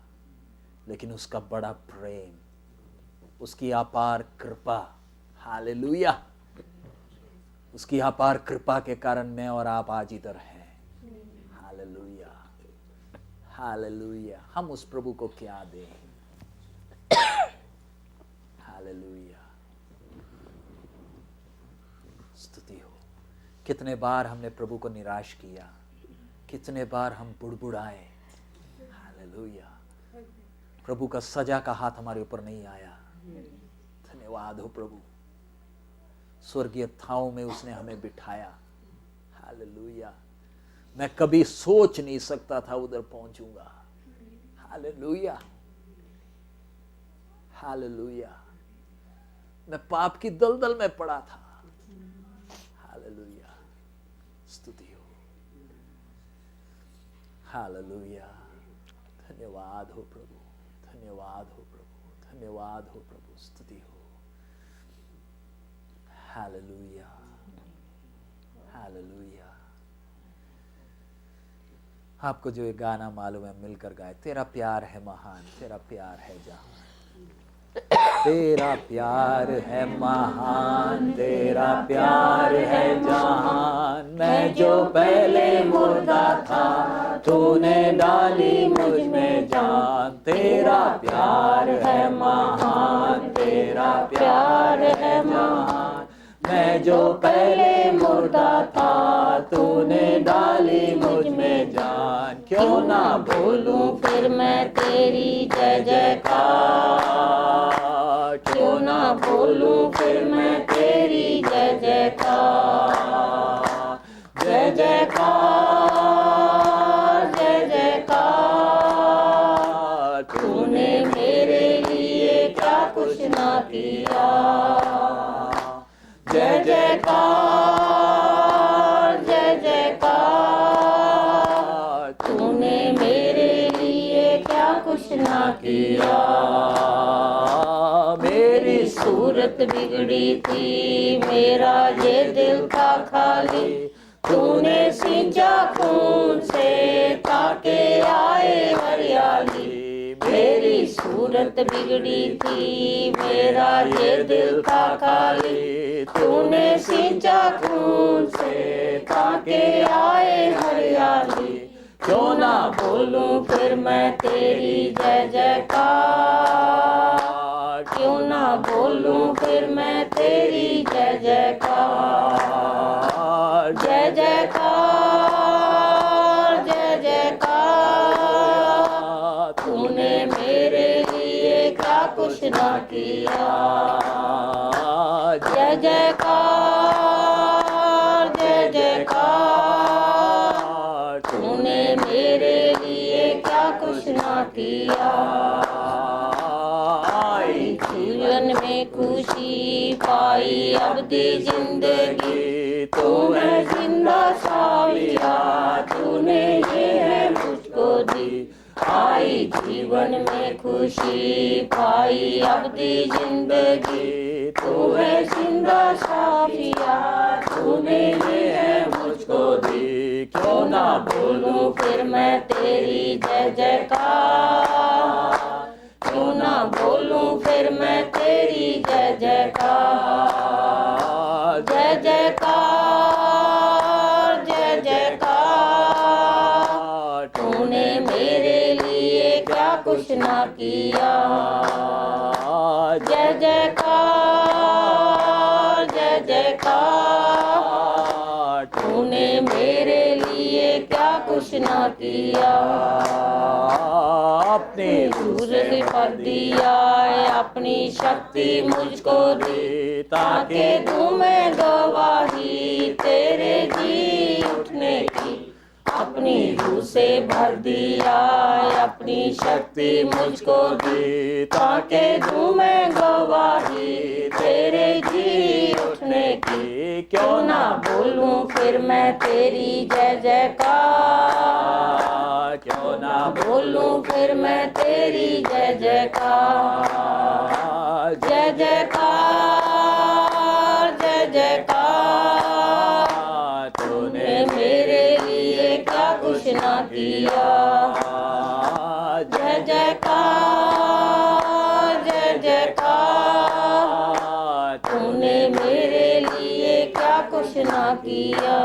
लेकिन उसका बड़ा प्रेम, उसकी अपार कृपा, हालेलुया, उसकी अपार कृपा के कारण मैं और आप आज इधर हैं। Hallelujah, hallelujah. हम उस प्रभु को क्या दें। हालेलुया, स्तुति हो। कितने बार हमने प्रभु को निराश किया, कितने बार हम बुड़बुड़ाए। हालेलुया। प्रभु का सजा का हाथ हमारे ऊपर नहीं आया। धन्यवाद हो प्रभु। स्वर्गीय थाओं में उसने हमें बिठाया। हालेलुया। मैं कभी सोच नहीं सकता था उधर पहुंचूंगा। Hallelujah, hallelujah. मैं पाप की दलदल में पड़ा था। हालेलुया, स्तुति हो। हालेलुया। धन्यवाद हो प्रभु, धन्यवाद हो प्रभु, धन्यवाद हो प्रभु, स्तुति हो। Hallelujah, hallelujah. आपको जो ये गाना मालूम है, मिलकर गाए। तेरा प्यार है महान, तेरा प्यार है जहान, तेरा प्यार है महान, तेरा प्यार है जहान। मैं जो पहले मुर्दा था, तूने डाली मुझ में जान। तेरा प्यार है महान, तेरा प्यार है जहान। मैं जो पहले मुर्दा था, तूने डाली मुझ में जान। क्यों ना भूलूं फिर मैं तेरी जय जयकार, क्यों ना भूलूं फिर मैं तेरी जय जयकार। जय जयकार, जय जयकार। तूने मेरे लिए क्या कुछ ना किया। जय जयकार, जय जयकार। तूने मेरे लिए क्या कुछ ना किया। मेरी सूरत बिगड़ी थी, मेरा ये दिल था खाली। तूने सींचा खून से ताके आए हरियाली। तेरी सूरत बिगड़ी थी, मेरा ये दिल था खाली, तूने सींचा खून से ताके आए हरियाली। क्यों ना बोलूं फिर मैं तेरी जय जयकार, क्यों ना बोलूं फिर मैं तेरी जय जयकार। जय जयकार जय जयकार, तूने मेरे लिए क्या कुछ ना किया। जय जयकार जय जयकार, तूने मेरे लिए क्या कुछ ना किया। आई जीवन में खुशी पाई अब दी जिंदगी, तूने जिंदा साविया, तूने ये है मुझको दी। आई जीवन में खुशी पाई अब दी जिंदगी, तूने जिंदा साविया, तूने ये है मुझको दी। क्यों ना बोलूं फिर मैं तेरी जय जयकार, क्यों ना बोलूं फिर मैं तेरी जय जयकार। जय जयकार जय जयकार, तूने मेरे लिए क्या कुछ ना किया। जय जयकार जय जयकार, तूने मेरे लिए क्या कुछ ना किया। अपने सूरज पर दिया अपनी शक्ति मुझको दी, ताकि दूं मैं गवाही तेरे जी उठने की। अपनी रूह से भर दिया अपनी शक्ति मुझको दी, ताकि दूं मैं गवाही तेरे जी उठने की। क्यों ना बोलूं फिर मैं तेरी जय जयकार, क्यों ना बोलूं फिर मैं तेरी जय जयकार। जय जयकार जय जयकार, तूने मेरे लिए क्या कुछ ना किया। जय जयकार जय जयकार, तूने मेरे लिए क्या कुछ ना किया।